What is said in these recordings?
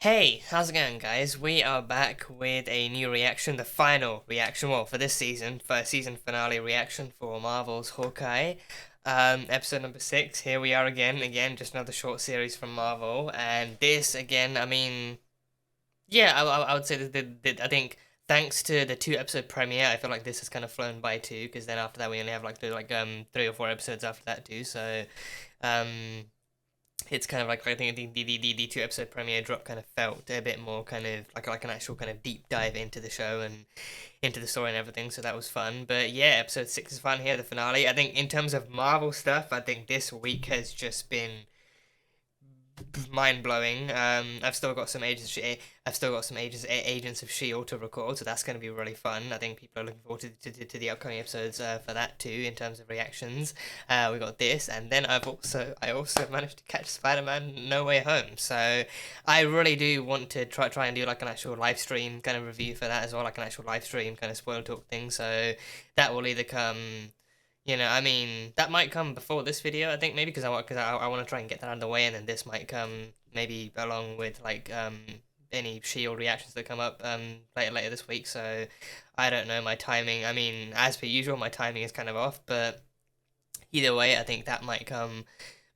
Hey, how's it going, guys? We are back with a new reaction, the final reaction, well, for this season, for season finale reaction for Marvel's Hawkeye. Episode number 6, here we are again, just another short series from Marvel, and this, again, I mean, yeah, I would say I think, thanks to the 2 episode premiere, I feel like this has kind of flown by too, because then after that we only have like, 3 or 4 episodes after that too, so, um it's kind of like I think the 2 episode premiere drop kind of felt a bit more kind of like an actual kind of deep dive into the show and into the story and everything, so that was fun. But yeah, episode 6 is fun here, the finale. I think in terms of Marvel stuff, I think this week has just been mind blowing. I've still got some Agents of Shield to record, so that's going to be really fun. I think people are looking forward to the upcoming episodes for that too in terms of reactions. We got this, and then I also managed to catch Spider-Man No Way Home. So I really do want to try and do like an actual live stream kind of review for that as well, like an actual live stream kind of spoiler talk thing. So that will either come. I mean, that might come before this video, I think, maybe because I want to try and get that out of the way, and then this might come maybe along with like any Shield reactions that come up later this week. So I don't know my timing. I mean, as per usual, my timing is kind of off, but either way, I think that might come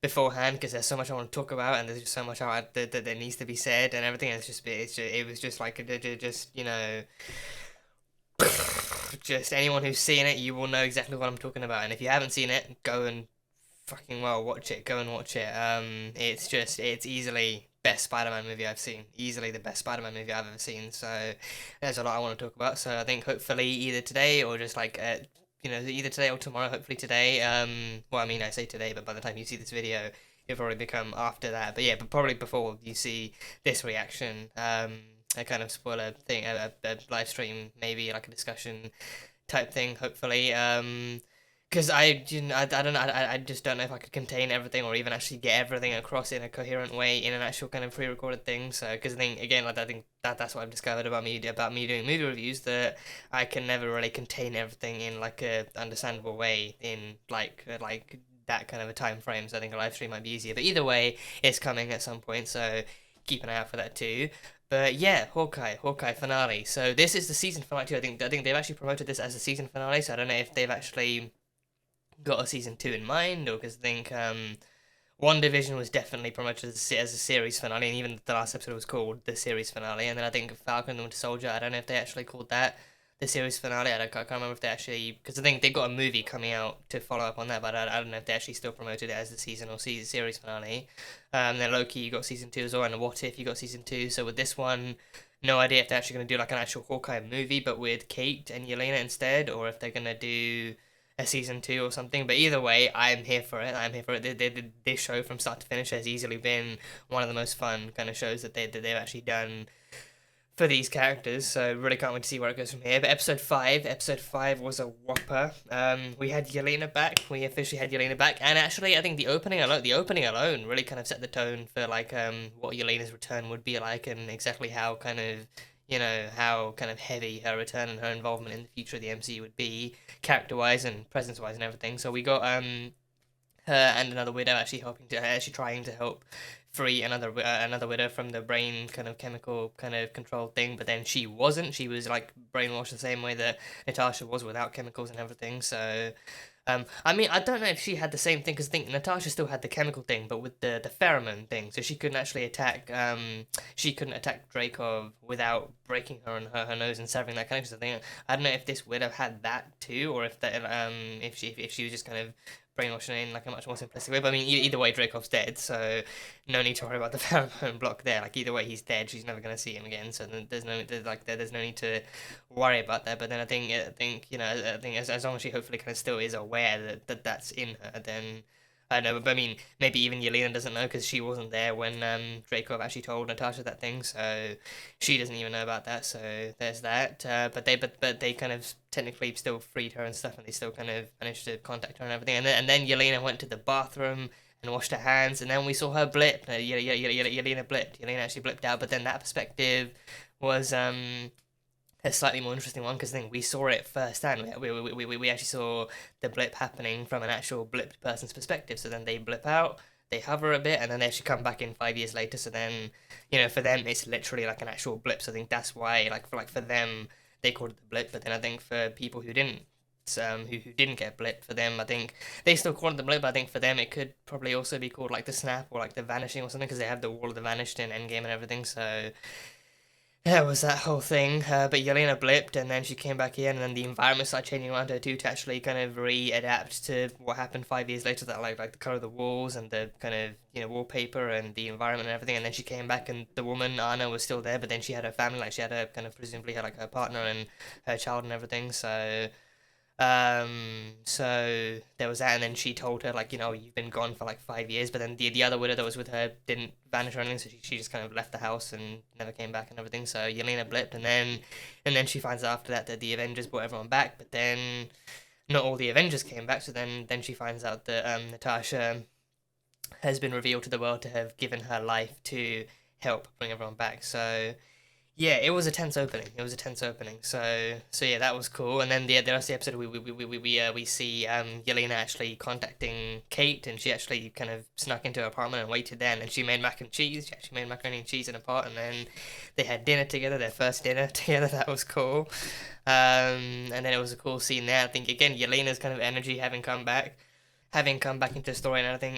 beforehand because there's so much I want to talk about, and there's just so much that needs to be said and everything. It was just like just just anyone who's seen it, you will know exactly what I'm talking about. And if you haven't seen it, go and fucking well watch it. Go and watch it. It's easily best Spider-Man movie I've seen. Easily the best Spider-Man movie I've ever seen. So there's a lot I want to talk about. So I think hopefully either today or just like either today or tomorrow. Hopefully today. Well, I mean I say today, but by the time you see this video, it'll probably become after that. But yeah, but probably before you see this reaction. A kind of spoiler thing, a live stream, maybe like a discussion type thing, hopefully. Because I don't know, I just don't know if I could contain everything or even actually get everything across in a coherent way in an actual kind of pre-recorded thing. So, because I think again, like I think that's what I've discovered about me doing movie reviews, that I can never really contain everything in like a understandable way in like that kind of a time frame. So I think a live stream might be easier. But either way, it's coming at some point. So keep an eye out for that too. But yeah, Hawkeye finale. So this is the season finale too. I think they've actually promoted this as a season finale. So I don't know if they've actually got a season 2 in mind, or because I think One Division was definitely promoted as a series finale, and even the last episode was called the series finale. And then I think Falcon and the Winter Soldier. I don't know if they actually called that the series finale. I can't remember if they actually, because I think they got a movie coming out to follow up on that, but I don't know if they actually still promoted it as the season or series finale. Then Loki, you got season 2 as well, and What If you got season 2. So with this one, no idea if they're actually going to do like an actual Hawkeye movie, but with Kate and Yelena instead, or if they're going to do a season 2 or something. But either way, I'm here for it. I'm here for it. This show from start to finish has easily been one of the most fun kind of shows that they've actually done for these characters, so really can't wait to see where it goes from here. But episode 5 was a whopper. We had Yelena back. We officially had Yelena back, and actually, I think the opening alone really kind of set the tone for like what Yelena's return would be like, and exactly how kind of how kind of heavy her return and her involvement in the future of the MCU would be, character wise and presence wise and everything. So we got her and another widow actually trying to help free another widow from the brain kind of chemical kind of control thing, but then she wasn't. She was like brainwashed the same way that Natasha was without chemicals and everything. So I mean, I don't know if she had the same thing, because I think Natasha still had the chemical thing, but with the pheromone thing, so she couldn't actually attack. She couldn't attack Dreykov without breaking her on her nose and severing that connection. So I don't know if this widow had that too, or if she was just kind of brainwashing in like a much more simplistic way. But I mean, either way, Dreykov's dead, so no need to worry about the pheromone block there. Like either way, he's dead. She's never gonna see him again, so there's no need to worry about that. But then I think as long as she hopefully kind of still is aware that's in her, then I don't know. But I mean, maybe even Yelena doesn't know because she wasn't there when Dreykov actually told Natasha that thing, so she doesn't even know about that. So there's that. But they kind of technically still freed her and stuff, and they still kind of managed to contact her and everything. And then Yelena went to the bathroom and washed her hands, and then we saw her blip. Yelena blipped. Yelena actually blipped out. But then that perspective was a slightly more interesting one, because I think we saw it firsthand. We actually saw the blip happening from an actual blipped person's perspective. So then they blip out, they hover a bit, and then they actually come back in 5 years later. So then, you know, for them it's literally like an actual blip. So I think that's why, for them, they called it the blip. But then I think for people who didn't. Who didn't get blipped, for them I think they still call it the blip, but I think for them it could probably also be called like the snap or like the vanishing or something, because they have the wall of the vanished in Endgame and everything. So yeah, it was that whole thing. But Yelena blipped, and then she came back in, and then the environment started changing around her too to actually kind of readapt to what happened 5 years later. That like the color of the walls and the kind of, you know, wallpaper and the environment and everything. And then she came back, and the woman Anna was still there, but then she had her family, like she had her kind of presumably had like her partner and her child and everything. So there was that, and then she told her, like, you know, you've been gone for like 5 years, but then the other widow that was with her didn't vanish or anything, so she just kind of left the house and never came back and everything. So Yelena blipped, and then she finds out after that that the Avengers brought everyone back, but then not all the Avengers came back. So then she finds out that Natasha has been revealed to the world to have given her life to help bring everyone back. So yeah, it was a tense opening. It was a tense opening. So yeah, that was cool. And then the rest of the episode, we see Yelena actually contacting Kate, and she actually kind of snuck into her apartment and waited there. And then she made mac and cheese. She actually made macaroni and cheese in a pot, and then they had dinner together, their first dinner together. That was cool. And then it was a cool scene there. I think again, Yelena's kind of energy having come back into the story and everything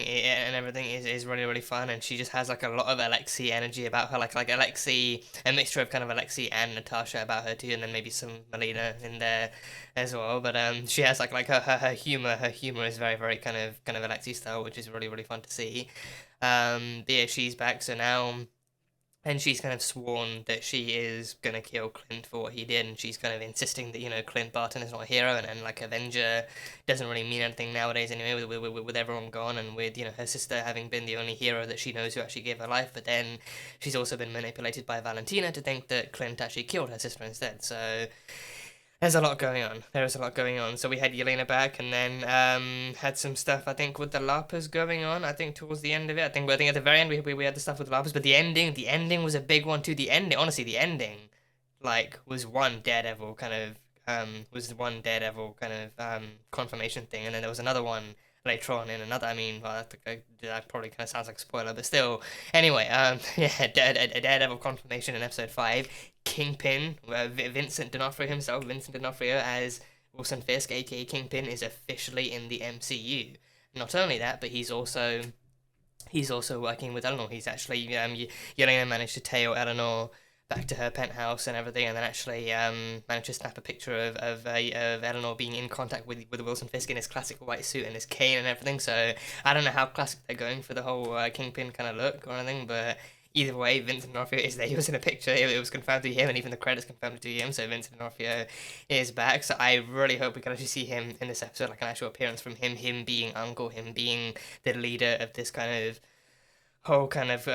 is really really fun, and she just has like a lot of Alexei energy about her, like Alexei, a mixture of kind of Alexei and Natasha about her too, and then maybe some Melina in there as well. But she has like her humor is very very kind of Alexei style, which is really really fun to see. But yeah, she's back, so now. And she's kind of sworn that she is gonna kill Clint for what he did, and she's kind of insisting that, you know, Clint Barton is not a hero, and like Avenger doesn't really mean anything nowadays anyway, with everyone gone, and with, you know, her sister having been the only hero that she knows who actually gave her life. But then she's also been manipulated by Valentina to think that Clint actually killed her sister instead. So there's a lot going on. There is a lot going on. So we had Yelena back, and then had some stuff, I think, with the LARPers going on. I think towards the end of it, I think at the very end we had the stuff with the LARPers, but the ending was a big one too. The ending, honestly, the ending, like, was one Daredevil kind of confirmation thing, and then there was another one later on in another. I mean, well, that probably kind of sounds like a spoiler, but still. Anyway, yeah, a Daredevil confirmation in episode 5. Kingpin, Vincent D'Onofrio as Wilson Fisk, aka Kingpin, is officially in the MCU. Not only that, but he's also working with Eleanor. He's actually Yelena managed to tail Eleanor back to her penthouse and everything, and then actually managed to snap a picture of Eleanor being in contact with Wilson Fisk in his classic white suit and his cane and everything. So I don't know how classic they're going for the whole Kingpin kind of look or anything, but either way, Vincent D'Onofrio is there. He was in a picture. It was confirmed to him, and even the credits confirmed to him. So Vincent D'Onofrio is back. So I really hope we can actually see him in this episode, like an actual appearance from him. Him being Uncle, him being the leader of this kind of whole kind of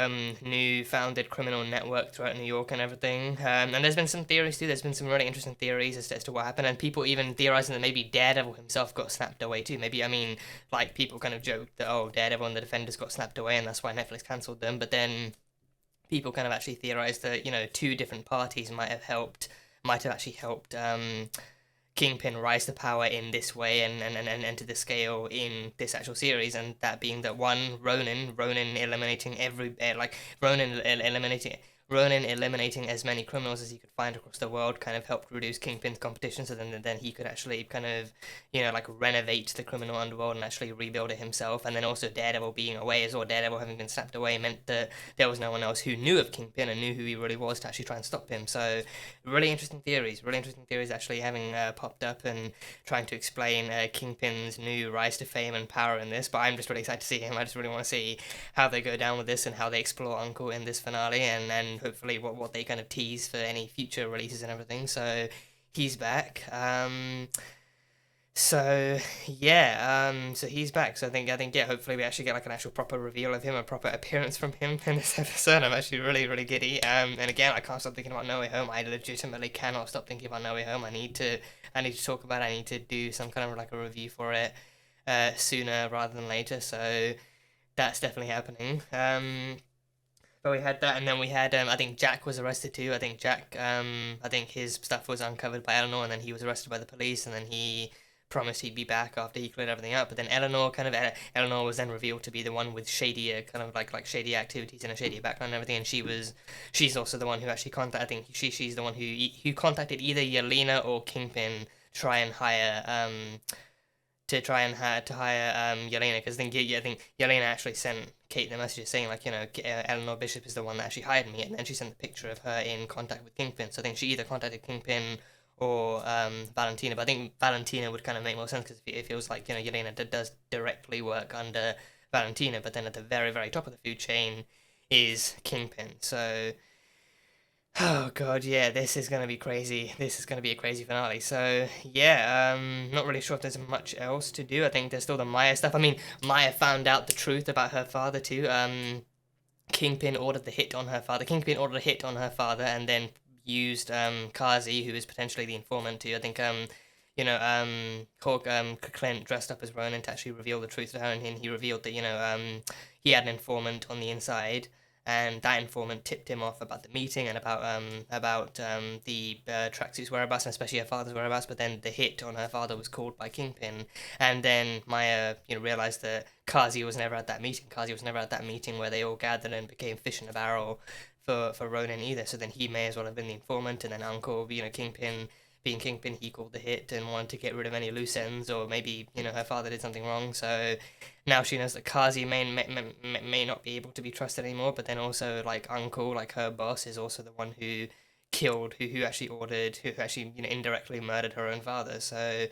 new founded criminal network throughout New York and everything. And there's been some theories too. There's been some really interesting theories as to what happened, and people even theorizing that maybe Daredevil himself got snapped away too. Maybe, I mean, like, people kind of joked that, oh, Daredevil and the Defenders got snapped away, and that's why Netflix cancelled them. But then people kind of actually theorized that, you know, two different parties might have actually helped Kingpin rise to power in this way and to the scale in this actual series, and that being that one, Ronan eliminating Ronan eliminating as many criminals as he could find across the world kind of helped reduce Kingpin's competition, so then he could actually kind of, you know, like, renovate the criminal underworld and actually rebuild it himself. And then also Daredevil being away as well, Daredevil having been snapped away, meant that there was no one else who knew of Kingpin and knew who he really was to actually try and stop him. So really interesting theories actually having popped up and trying to explain Kingpin's new rise to fame and power in this. But I'm just really excited to see him. I just really want to see how they go down with this and how they explore Uncle in this finale, and hopefully what they kind of tease for any future releases and everything. So he's back. So yeah, so he's back. So I think yeah, hopefully we actually get like an actual proper reveal of him, a proper appearance from him in this episode. I'm actually really really giddy. And again, I can't stop thinking about No Way Home. I legitimately cannot stop thinking about No Way Home. I need to talk about it. I need to do some kind of like a review for it sooner rather than later. So that's definitely happening. But we had that, and then we had, I think Jack was arrested too. I think his stuff was uncovered by Eleanor, and then he was arrested by the police, and then he promised he'd be back after he cleared everything up. But then Eleanor Eleanor was then revealed to be the one with shadier kind of like shady activities and a shady background and everything. And she's also the one who actually contacted. I think she's the one who contacted either Yelena or Kingpin to try and hire Yelena, because I think Yelena actually sent Kate the message saying, like, Eleanor Bishop is the one that actually hired me, and then she sent the picture of her in contact with Kingpin. So I think she either contacted Kingpin or Valentina, but I think Valentina would kind of make more sense, because it feels like, Yelena does directly work under Valentina, but then at the very, very top of the food chain is Kingpin. So, oh god, yeah, this is gonna be crazy. This is gonna be a crazy finale. So yeah, not really sure if there's much else to do. I think there's still the Maya stuff. I mean, Maya found out the truth about her father too. Kingpin ordered a hit on her father, and then used Kazi, who is potentially the informant too. I think Clint dressed up as Ronan to actually reveal the truth to her, and he revealed that he had an informant on the inside. And that informant tipped him off about the meeting and about the Tracksuit's whereabouts, and especially her father's whereabouts. But then the hit on her father was called by Kingpin, and then Maya, realized that Kazi was never at that meeting. Kazi was never at that meeting where they all gathered and became fish in a barrel for Ronan either. So then he may as well have been the informant, and then Uncle, Kingpin. Being Kingpin, he called the hit and wanted to get rid of any loose ends, or maybe, her father did something wrong, so now she knows that Kazi may not be able to be trusted anymore, but then also, like, Uncle, like, her boss, is also the one who killed, who actually indirectly murdered her own father, so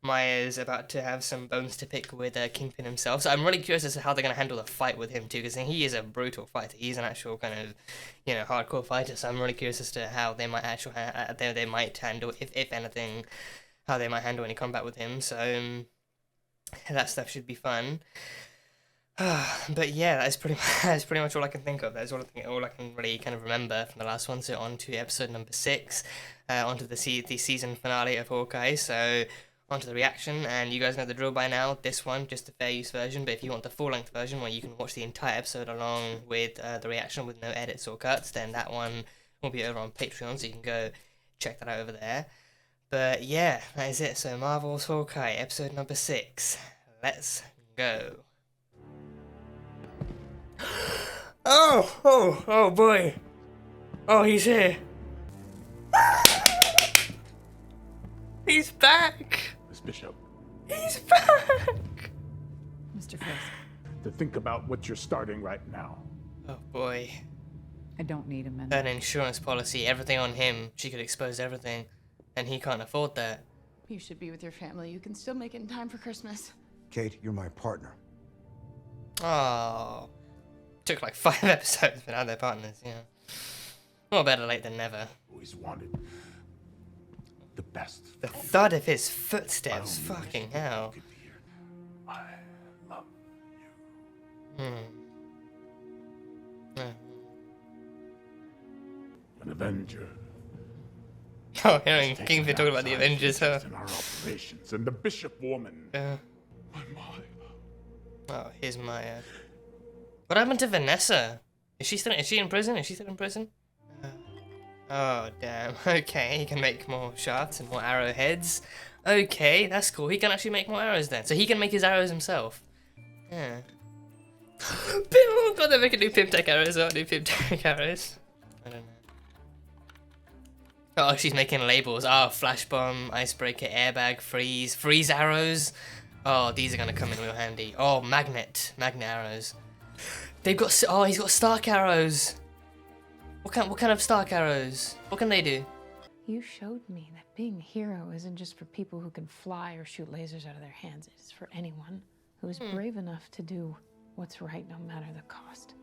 Maya's about to have some bones to pick with Kingpin himself. So I'm really curious as to how they're going to handle the fight with him too, because he is a brutal fighter. He's an actual kind of, hardcore fighter. So I'm really curious as to how they might they might handle, if anything, how they might handle any combat with him. So that stuff should be fun. But yeah, that's pretty much all I can think of. That's all I can really kind of remember from the last one. So on to episode number 6, onto the season finale of Hawkeye. So onto the reaction, and you guys know the drill by now. This one, just the fair use version, but if you want the full-length version where you can watch the entire episode along with the reaction with no edits or cuts, then that one will be over on Patreon, so you can go check that out over there. But yeah, that is it. So Marvel's Hawkeye, episode number 6. Let's go. Oh boy. Oh, he's here. He's back! Miss Bishop. He's back! Mr. Fisk. To think about what you're starting right now. Oh boy. I don't need a minute. An insurance policy, everything on him. She could expose everything. And he can't afford that. You should be with your family. You can still make it in time for Christmas. Kate, you're my partner. Oh. Took like 5 episodes, but now they're partners, yeah. Well, better late than never. Always wanted the best. The thud of his footsteps, fucking hell. I love you. An Avenger. Oh, hearing Kingpin talking about the Avengers, huh? And our operations, and the Bishop woman. Yeah. My Maya. Oh, here's Maya. What happened to Vanessa? Is she in prison? Oh, damn. Okay, he can make more shafts and more arrowheads. Okay, that's cool. He can actually make more arrows then. So he can make his arrows himself. Yeah. Oh god, they're making new Pimtech arrows. New Pimtech arrows. I don't know. Oh, she's making labels. Oh, flash bomb, icebreaker, airbag, freeze arrows. Oh, these are gonna come in real handy. Oh, magnet arrows. They've got. Oh, he's got Stark arrows. What kind of Stark arrows? What can they do? You showed me that being a hero isn't just for people who can fly or shoot lasers out of their hands. It's for anyone who is brave enough to do what's right no matter the cost.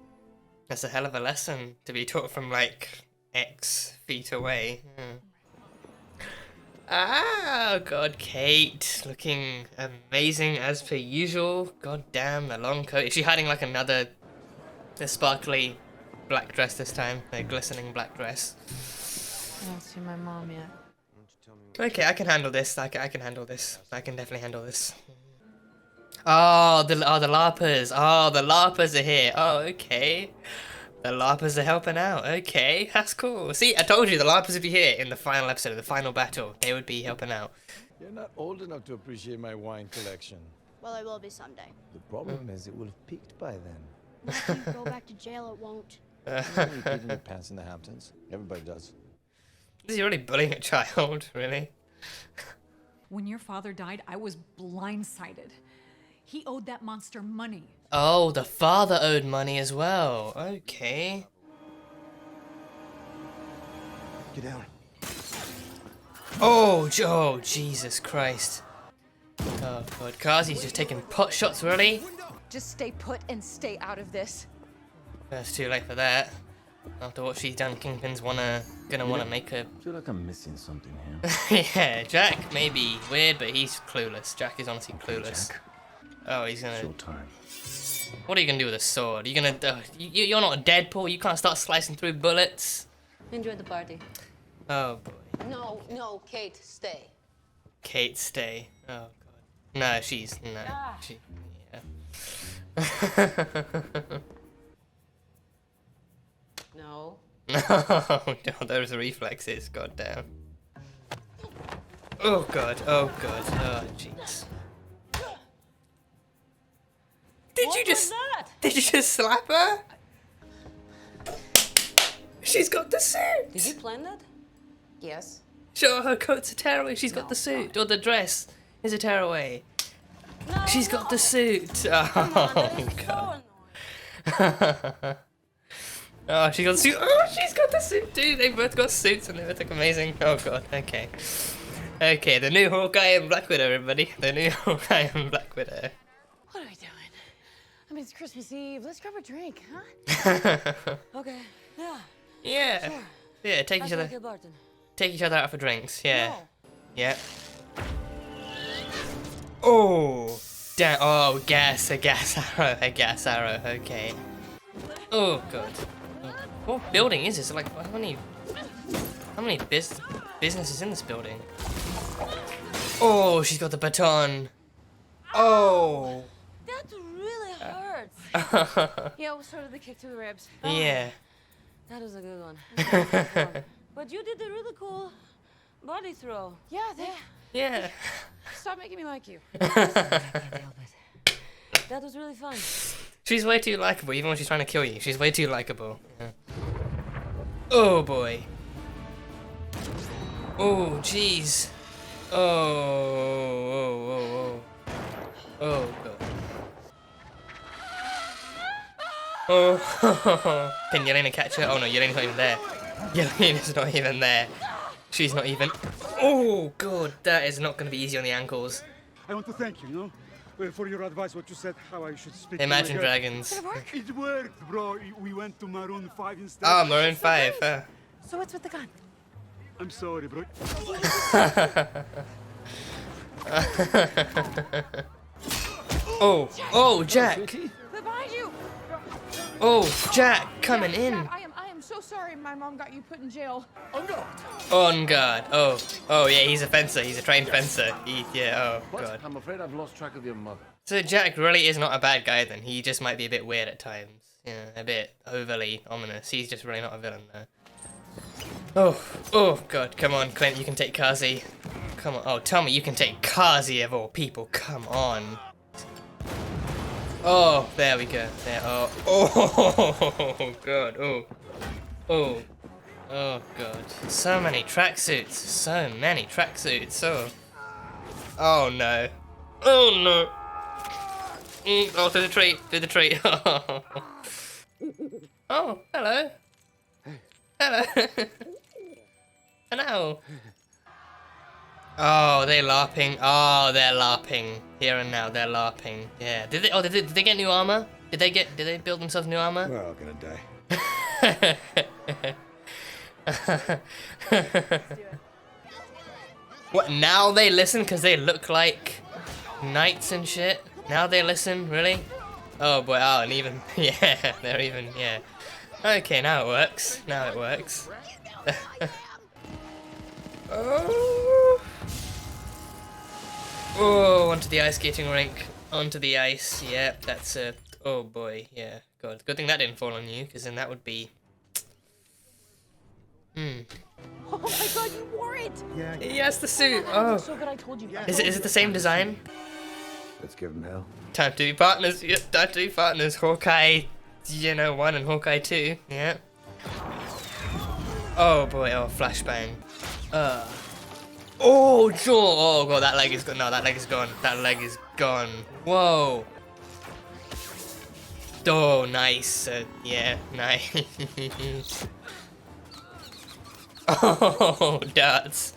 That's a hell of a lesson to be taught from like X feet away. Ah, god, Kate, looking amazing as per usual. God damn, the long coat. Is she hiding like the sparkly black dress this time? The glistening black dress. I don't see my mom yet. Okay, I can handle this. I can handle this. I can definitely handle this. Oh, the LARPers. Oh, the LARPers are here. Oh, okay. The LARPers are helping out. Okay, that's cool. See, I told you the LARPers would be here in the final episode, the final battle. They would be helping out. You're not old enough to appreciate my wine collection. Well, I will be someday. The problem is it will have peaked by then. After you go back to jail, it won't. You peed in your pants in the Hamptons. Everybody does. Is he really bullying a child? Really? When your father died, I was blindsided. He owed that monster money. Oh, the father owed money as well. Okay. Get down. Oh, oh, Jesus Christ. Oh, God. Kazi's just taking pot shots, really? Just stay put and stay out of this. It's too late for that. After what she's done, Kingpin's gonna wanna make her. I feel like I'm missing something here. Yeah, Jack may be weird, but he's clueless. Jack is honestly clueless. Jack. Oh, he's gonna. Showtime. What are you gonna do with a sword? You're gonna. You're not Deadpool. You can't start slicing through bullets. Enjoy the party. Oh boy. No, Kate, stay. Kate, stay. Oh God. No, she's no. She. Yeah. No. No, those reflexes. God damn. Oh God. Oh God. Oh jeez. Did you just slap her? She's got the suit. Did you plan that? Yes. Sure, her coat's a tearaway. She's got the suit, or the dress is a tearaway. No, She's got the suit. Oh God. Oh, she got the suit. Oh, she's got the suit too. They both got suits and they both look amazing. Oh God. Okay. Okay, the new Hawkeye and Black Widow, everybody. The new Hawkeye and Black Widow. What are we doing? I mean, it's Christmas Eve. Let's grab a drink, huh? Okay. Yeah. Yeah. Sure. Yeah. Take each other. Take each other out for drinks. Yeah. No. Yeah. Oh. Damn. Oh, gas. A gas arrow. A gas arrow. Okay. Oh God. What building is this? Like, how many businesses in this building? Oh, she's got the baton. Oh. That really hurts. Yeah, it was sort of the kick to the ribs. Yeah. That was a good one. But you did a really cool body throw. Yeah, Yeah. stop making me like you. That was really fun. She's way too likable, even when she's trying to kill you. She's way too likable. Yeah. Oh boy. Oh jeez. Oh. Oh God. Oh. Can Yelena catch her? Oh no, Yelena's not even there. Yelena's not even there. She's not even. Oh God, that is not going to be easy on the ankles. I want to thank you, for your advice, what you said, how I should speak. Imagine Dragons. It worked, bro. We went to Maroon 5 instead. Ah, Maroon 5. So what's with the gun? I'm sorry, bro. Oh, Jack. Behind you! Oh, Jack coming in. I am so sorry my mom got you put in jail. On guard. Oh yeah, he's a fencer. He's a trained fencer. Oh God. I'm afraid I've lost track of your mother. So Jack really is not a bad guy then. He just might be a bit weird at times. Yeah, a bit overly ominous. He's just really not a villain though. Oh God, come on, Clint, you can take Kazi. Come on. Oh, tell me you can take Kazi of all people. Come on. Oh, there we go. There. Oh God. Oh God. So many tracksuits. So many tracksuits. Oh no. Oh no. Oh, through the tree. Through the tree. Oh, hello. Hello. Hello. Oh, they're LARPing. Oh, they're LARPing. Here and now, they're LARPing. Yeah. Did they get new armor? Did they build themselves new armor? We're all gonna die. What, now they listen because they look like knights and shit? Now they listen? Really? Oh boy, oh, and even, yeah, they're even, yeah. Okay, now it works. Now it works. Oh, onto the ice skating rink. Onto the ice. Yep, that's a. Oh boy, yeah. God, good thing that didn't fall on you, because then that would be. Oh my God, wore it. Yeah. He has the suit. Oh. So good I told you. Is it the same design? Let's give him hell. Time to be partners. Yeah, time to be partners. Hawkeye, 1 and Hawkeye 2. Yeah. Oh boy. Oh, flashbang. Oh, jaw. Oh god, that leg is gone. No, that leg is gone. That leg is gone. Whoa. Oh, nice. Yeah, nice. Oh, darts.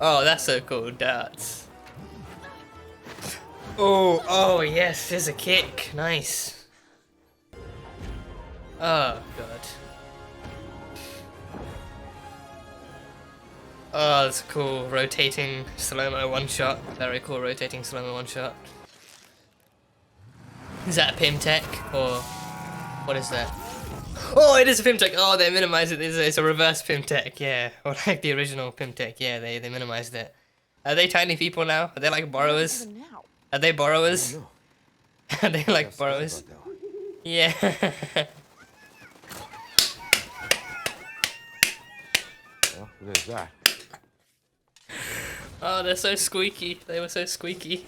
Oh, that's so cool. Darts. Oh, yes, there's a kick. Nice. Oh, God. Oh, that's cool. Rotating slow-mo one-shot. Very cool rotating slow-mo one-shot. Is that a Pim Tech? Or what is that? Oh, it is a Pim Tech. Oh, they minimized it. It's a reverse Pim Tech, yeah. Or like the original Pim Tech, yeah, they minimized it. Are they tiny people now? Are they like borrowers? Are they borrowers? Are they like borrowers? Yeah. Well, there's that. Oh, they're so squeaky. They were so squeaky.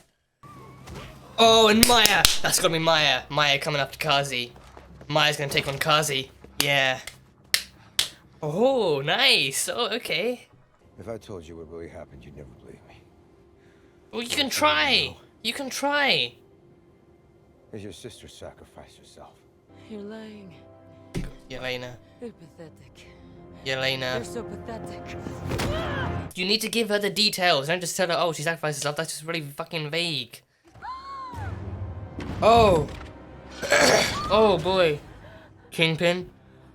Oh, and Maya! That's gotta be Maya. Maya coming up to Kazi. Maya's gonna take on Kazi. Yeah. Oh, nice. Oh, okay. If I told you what really happened, you'd never believe me. Well, you can try. You can try. As your sister sacrificed herself. You're lying. Yelena. You're pathetic. Yelena. You're so pathetic. You need to give her the details. Don't just tell her, oh, she sacrificed herself. That's just really fucking vague. Oh. Oh, boy. Kingpin.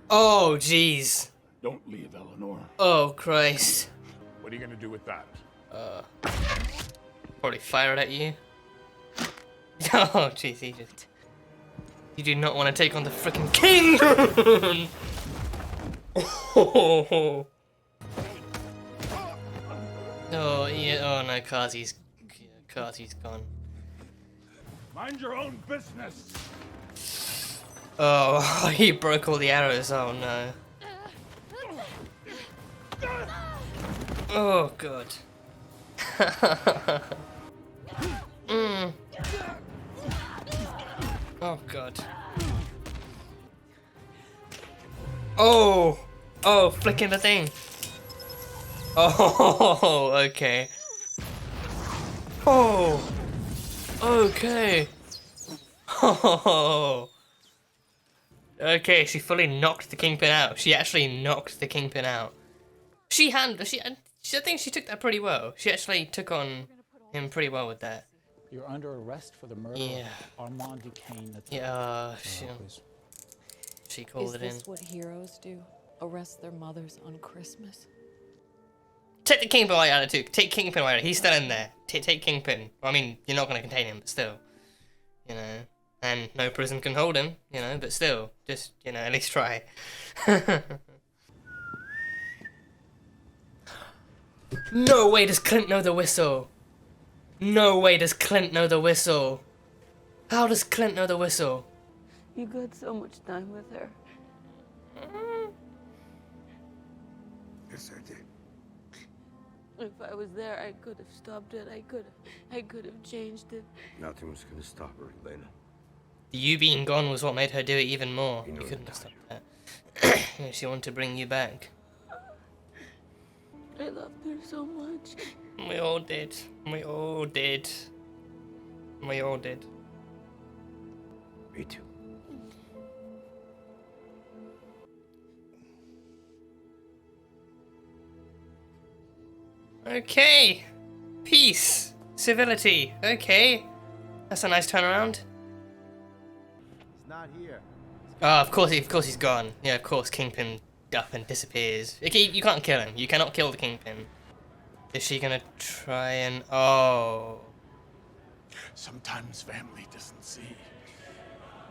Oh, jeez. Don't leave, Eleanor. Oh, Christ. What are you gonna do with that? Probably fire it at you. Oh, jeez, he just... You do not want to take on the freaking king! Oh, oh, yeah, oh no, Kazi's gone. Mind your own business. Oh, he broke all the arrows, oh no. Oh, God. Oh, God. Oh! Oh, flicking the thing. Oh, okay. Oh! Okay. Oh! Okay, she fully knocked the Kingpin out. She actually knocked the Kingpin out. I think she took that pretty well. She actually took on him pretty well with that. You're under arrest for the murder of Armand Duquesne. Yeah, she called it in. Is this what heroes do? Arrest their mothers on Christmas? Take the Kingpin while you're at it too. Take Kingpin while you're at it. He's still in there. Take Kingpin. Well, I mean, you're not going to contain him, but still. You know. And no prison can hold him, you know, but still. Just, you know, at least try. No way does Clint know the whistle. No way does Clint know the whistle. How does Clint know the whistle? You got so much time with her. Yes, I did. If I was there, I could have stopped it. I could have changed it. Nothing was gonna stop her, Elena. You being gone was what made her do it even more. You know You couldn't have that. stopped that. Yeah, she wanted to bring you back. I loved her so much. We all did. We all did. We all did. Me too. Okay. Peace. Civility. Okay. That's a nice turnaround. He's not here. Oh, of course he's gone. Yeah, of course, Kingpin up and disappears. Okay, you can't kill him. You cannot kill the Kingpin. Is she gonna try and... Oh. Sometimes family doesn't see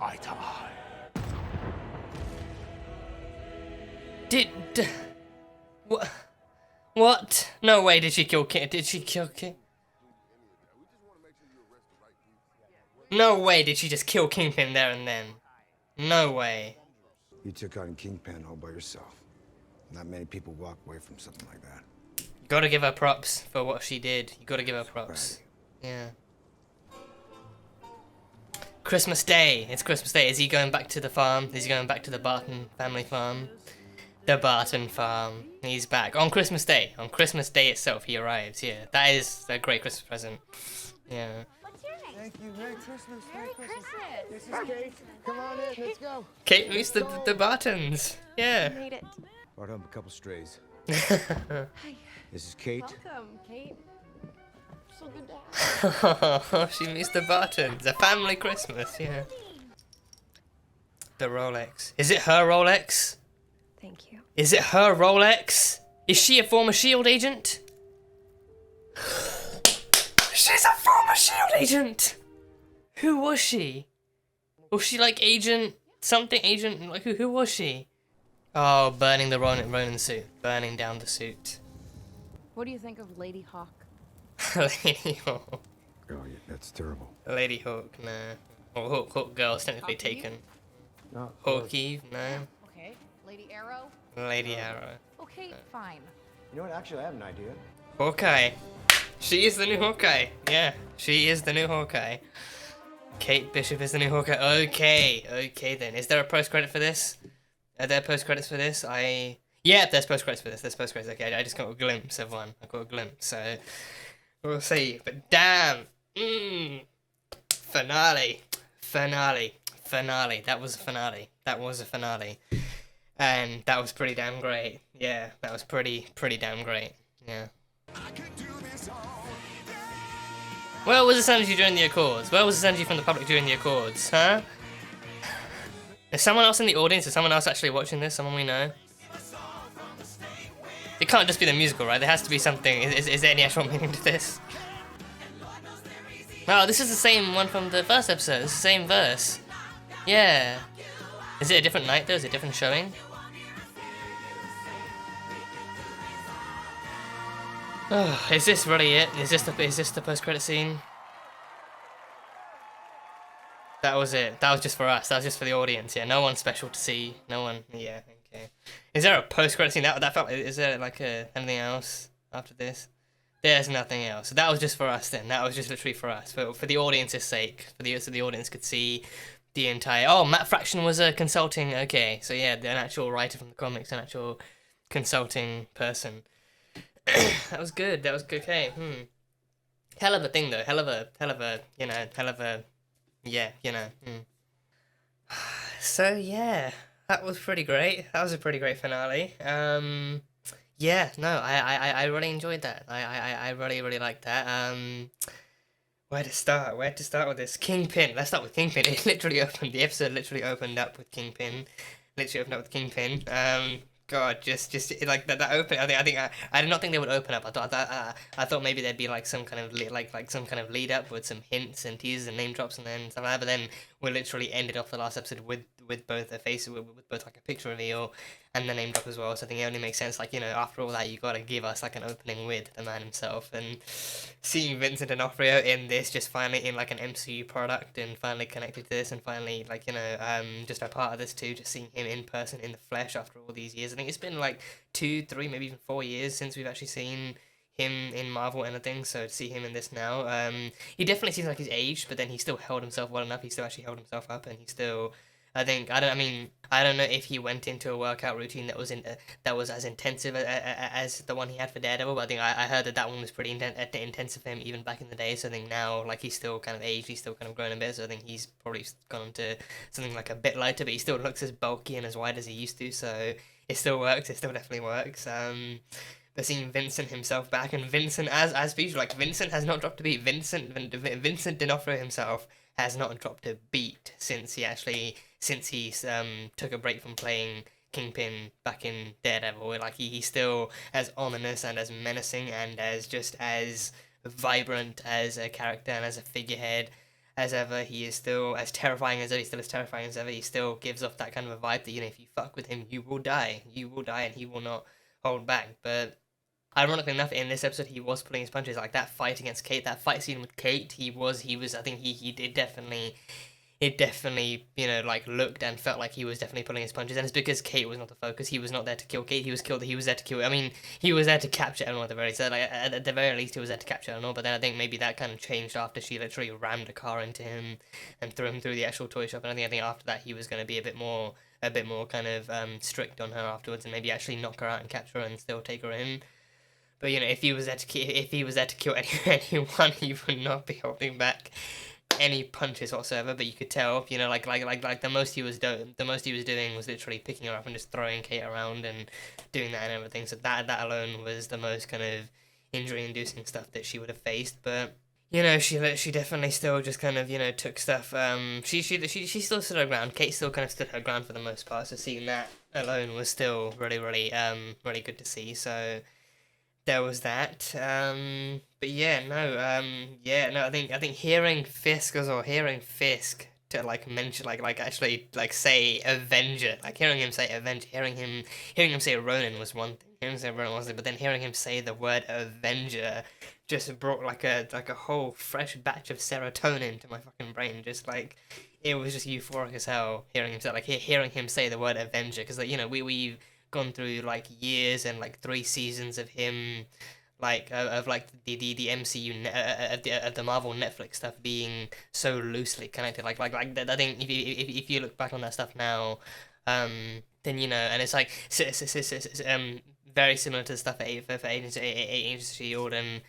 eye to eye. What? What? No way did she kill King. Did she kill King? No way did she just kill Kingpin there and then. No way. You took on Kingpin all by yourself. Not many people walk away from something like that. Gotta give her props for what she did. You gotta give her props. Yeah. Christmas Day. It's Christmas Day. Is he going back to the farm? Is he going back to the Barton family farm? The Barton farm. He's back. On Christmas Day. On Christmas Day itself, he arrives. Yeah. That is a great Christmas present. Yeah. What's your name? Thank you. Merry Christmas. Merry Christmas. This is Kate. Come on in. Let's go. Kate meets the Bartons. Yeah. Made it. Brought home a couple strays. Hi. This is Kate. Welcome, Kate. So good to have She meets the Bartons. A family Christmas, yeah. The Rolex. Is it her Rolex? Thank you. Is it her Rolex? Is she a former S.H.I.E.L.D. agent? She's a former S.H.I.E.L.D. agent! Who was she? Was she like agent something agent? Like who was she? Oh, burning the Ronin suit. Burning down the suit. What do you think of Lady Hawk? Lady Hawk. Oh, yeah, that's terrible. Lady Hawk, no. Or Hawk Girl's technically Hawkeye? taken. No. Hawkeye, no. Okay. Lady Arrow? Lady Arrow. Okay, fine. You know what? Actually, I have an idea. Hawkeye. She is the new Hawkeye. Yeah, she is the new Hawkeye. Kate Bishop is the new Hawkeye. Okay then. Is there a post-credit for this? Are there post-credits for this? Yeah, there's post-credits for this. There's post-credits. Okay, I just got a glimpse of one. I got a glimpse, so we'll see. But damn, finale. That was a finale. And that was pretty damn great. Yeah, that was pretty damn great. Yeah. Where was the energy during the Accords? Where was the energy from the public during the Accords? Huh? Is someone else in the audience? Is someone else actually watching this? Someone we know? It can't just be the musical, right? There has to be something. Is there any actual meaning to this? Oh, this is the same one from the first episode. It's the same verse. Yeah. Is it a different night though? Is it a different showing? Oh, is this really it? Is this the post-credit scene? That was it. That was just for us. That was just for the audience. Yeah, no one special to see. No one. Yeah. Okay. Is there a post-credit scene? That felt. Is there like anything else after this? There's nothing else. That was just for us then. That was just literally for us, for the audience's sake, so the audience could see the entire. Oh, Matt Fraction was a consulting. Okay, so yeah, an actual writer from the comics, an actual consulting person. That was good. That was good. Okay. Hell of a thing though. Hell of a. Yeah. So yeah, that was pretty great. That was a pretty great finale. Yeah, no, I really enjoyed that. I really liked that. Where to start with this? Kingpin. Let's start with Kingpin. The episode literally opened up with Kingpin. God, just like that opening. I did not think they would open up. I thought maybe there'd be like some kind of some kind of lead up with some hints and teasers and name drops and then stuff like that. But then we literally ended off the last episode with both a face with both like a picture reveal and the name drop as well. So I think it only makes sense. Like, you know, after all that, you gotta give us like an opening with the man himself, and seeing Vincent D'Onofrio in this, just finally in like an MCU product and finally connected to this and finally like, you know, just a part of this too. Just seeing him in person in the flesh after all these years. I think it's been like 2, 3, maybe even 4 years since we've actually seen him in Marvel and anything, so to see him in this now, he definitely seems like he's aged, but then he still held himself well enough. He still actually held himself up, and he still, I don't know if he went into a workout routine that was as intensive as the one he had for Daredevil, but I think I heard that one was pretty intensive for him even back in the day. So I think now, like, he's still kind of aged, he's still kind of grown a bit. So I think he's probably gone to something like a bit lighter, but he still looks as bulky and as wide as he used to. So it still works. It still definitely works. But seeing Vincent himself back, and Vincent as usual, like, Vincent has not dropped a beat. Vincent D'Onofrio himself has not dropped a beat since he took a break from playing Kingpin back in Daredevil. Like, he's still as ominous and as menacing and as vibrant as a character and as a figurehead as ever. He is still as terrifying as ever. He's still as terrifying as ever. He still gives off that kind of a vibe that, you know, if you fuck with him, you will die, and he will not hold back. But ironically enough, in this episode, he was pulling his punches. Like, that fight against Kate, that fight scene with Kate, he was. I think he did definitely. it definitely, you know, like looked and felt like he was definitely pulling his punches, and it's because Kate was not the focus. He was not there to kill Kate. He was there to kill. I mean, he was there to capture Eleanor at the very least. Like, at the very least, he was there to capture Eleanor. But then I think maybe that kind of changed after she literally rammed a car into him and threw him through the actual toy shop. And I think after that, he was going to be a bit more kind of strict on her afterwards, and maybe actually knock her out and capture her and still take her in. But you know, if he was there to kill anyone, he would not be holding back any punches whatsoever. But you could tell, you know, like the most he was doing was literally picking her up and just throwing Kate around and doing that and everything. So that alone was the most kind of injury-inducing stuff that she would have faced. But you know, she definitely still just kind of, you know, took stuff. She still stood her ground. Kate still kind of stood her ground for the most part. So seeing that alone was still really good to see. So there was that. But yeah, no. I think hearing Fisk to like mention like actually like say Avenger, like hearing him say Avenger, hearing him say Ronin was one thing. Hearing him say Ronin was it, but then hearing him say the word Avenger just brought like a whole fresh batch of serotonin to my fucking brain. Just like it was just euphoric as hell hearing him say the word Avenger, because like, you know, we've gone through like years and like 3 seasons of him, like of like the MCU of the Marvel Netflix stuff being so loosely connected. Like I think if you look back on that stuff now, then you know, and it's like very similar to the stuff for Agents of S.H.I.E.L.D. and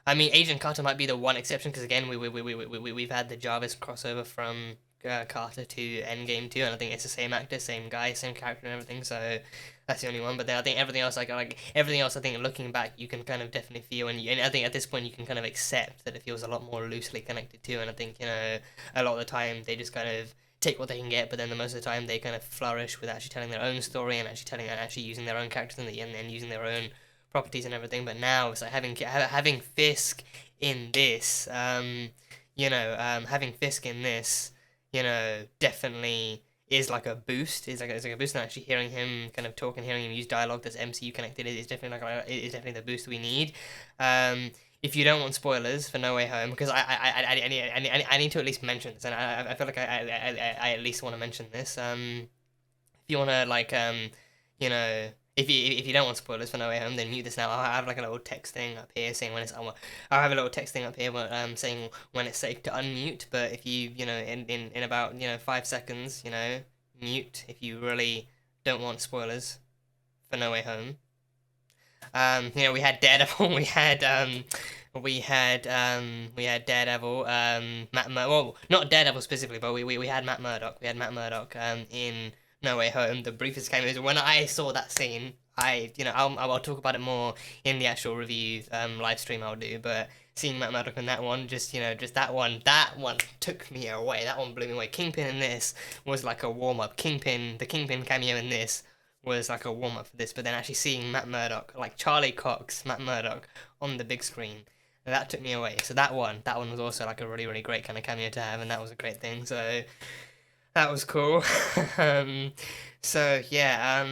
I mean Agent Carter might be the one exception, because again we've had the Jarvis crossover from Carter to Endgame too, and I think it's the same actor, same guy, same character and everything, so that's the only one. But then I think everything else, like everything else, I think looking back, you can kind of definitely feel, and I think at this point you can kind of accept that it feels a lot more loosely connected too. And I think, you know, a lot of the time they just kind of take what they can get, but then the most of the time they kind of flourish with actually telling their own story and actually using their own characters in the end and using their own properties and everything. But now it's like having Fisk in this, having Fisk in this, you know, definitely is like a boost. It's like a boost, and actually hearing him kind of talk and hearing him use dialogue that's MCU connected is definitely the boost we need. If you don't want spoilers for No Way Home, because I need to at least mention this, and I feel like I at least want to mention this. If you want to like you know, if you don't want spoilers for No Way Home, then mute this now. I'll have like a little text thing up here saying when it's I'll have a little text thing up here saying when it's safe to unmute. But if you know in about 5 seconds, you know, mute if you really don't want spoilers for No Way Home. You know, we had Daredevil, we had Daredevil, well, not Daredevil specifically, but we had Matt Murdock. We had Matt Murdock in No Way Home. The briefest cameo is when I saw that scene. I'll talk about it more in the actual review live stream I'll do, but seeing Matt Murdock in that one, just that one took me away. That one blew me away. Kingpin in this was like a warm-up. The Kingpin cameo in this was like a warm-up for this, but then actually seeing Matt Murdock, like Charlie Cox, Matt Murdock, on the big screen, that took me away. So that one was also like a really, really great kind of cameo to have, and that was a great thing, so that was cool. So yeah,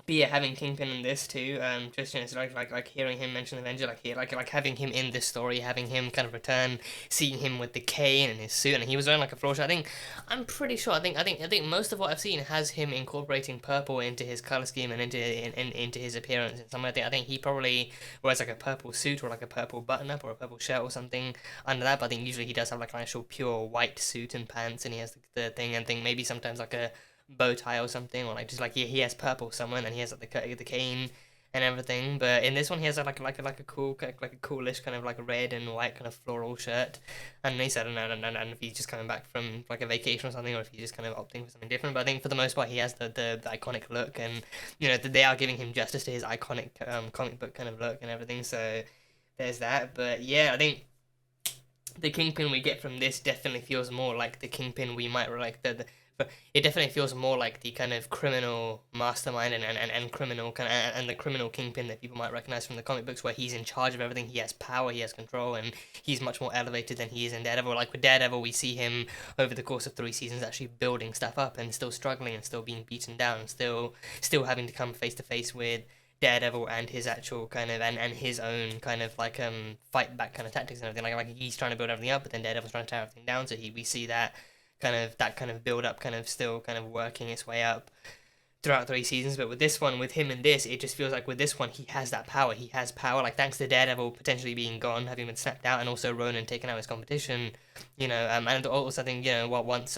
but yeah, having Kingpin in this too, just, you know, it's like hearing him mention Avenger, like having him in this story, having him kind of return, seeing him with the cane and his suit, and he was wearing like a floor shirt. I'm pretty sure. I think most of what I've seen has him incorporating purple into his color scheme and into his appearance in some way. I think he probably wears like a purple suit or like a purple button up or a purple shirt or something under that. But I think usually he does have like an actual pure white suit and pants, and he has the thing, and think maybe sometimes like a bow tie or something, or like just like he has purple somewhere, and then he has like the cane and everything. But in this one he has like a coolish kind of like red and white kind of floral shirt, and he said, and if he's just coming back from like a vacation or something, or if he's just kind of opting for something different. But I think for the most part he has the iconic look, and you know they are giving him justice to his iconic comic book kind of look and everything. So there's that. But yeah, I think the Kingpin we get from this definitely feels more like the Kingpin we might like but it definitely feels more like the kind of criminal mastermind and criminal kind of, and the criminal Kingpin that people might recognize from the comic books, where he's in charge of everything, he has power, he has control, and he's much more elevated than he is in Daredevil. Like with Daredevil, we see him over the course of 3 seasons actually building stuff up and still struggling and still being beaten down and still having to come face to face with Daredevil and his actual kind of and his own kind of like fight back kind of tactics and everything. Like he's trying to build everything up, but then Daredevil's trying to tear everything down. So we see that that kind of build up kind of still kind of working its way up throughout 3 seasons. But with this one, with him in this, it just feels like with this one he has that power. He has power, like thanks to Daredevil potentially being gone, having been snapped out, and also Ronan taking out his competition, you know, and also I think, you know, what once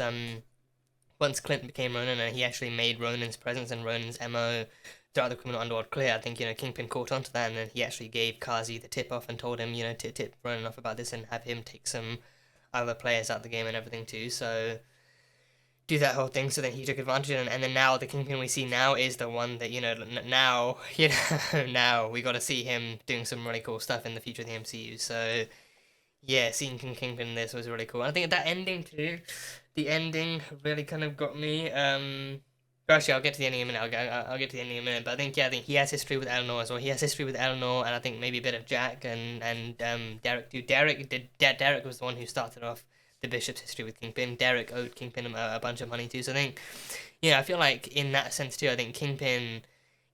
Clint became Ronan and he actually made Ronan's presence and Ronan's MO throughout the criminal underworld clear, I think, you know, Kingpin caught onto that, and then he actually gave Kazi the tip off and told him, you know, to tip Ronan off about this and have him take some other players out of the game and everything too, so do that whole thing. So then he took advantage, and then now the Kingpin we see now is the one that, you know, now, you know, now we got to see him doing some really cool stuff in the future of the MCU. So yeah, seeing Kingpin in this was really cool. And I think that ending too, the ending really kind of got me. Actually, I'll get to the ending in a minute. I'll get to the ending in a minute. But I think he has history with Eleanor as well. He has history with Eleanor, and I think maybe a bit of Jack and Derek too. Derek was the one who started off the Bishop's history with Kingpin. Derek owed Kingpin a bunch of money too. So I think, yeah, I feel like in that sense too, I think Kingpin